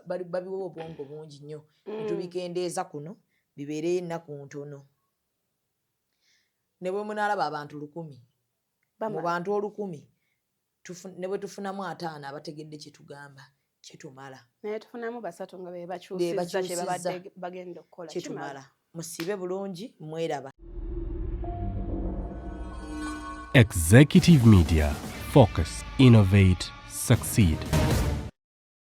babiwa obwongo bungi nnyo ne tubikendeeza kuno bibeereyo ennaku ntono. Ne bwe munaalaba abantu 1,000 mu bantu 1,000 ne bwe tufunamu 5 abategedde kye tugamba kitumala. Naye tufunamu 3 nga be bakyusizza kye babadde bagenda okukola kitumala. Musiibe bulungi mweraba. Executive Media. Focus, innovate, succeed.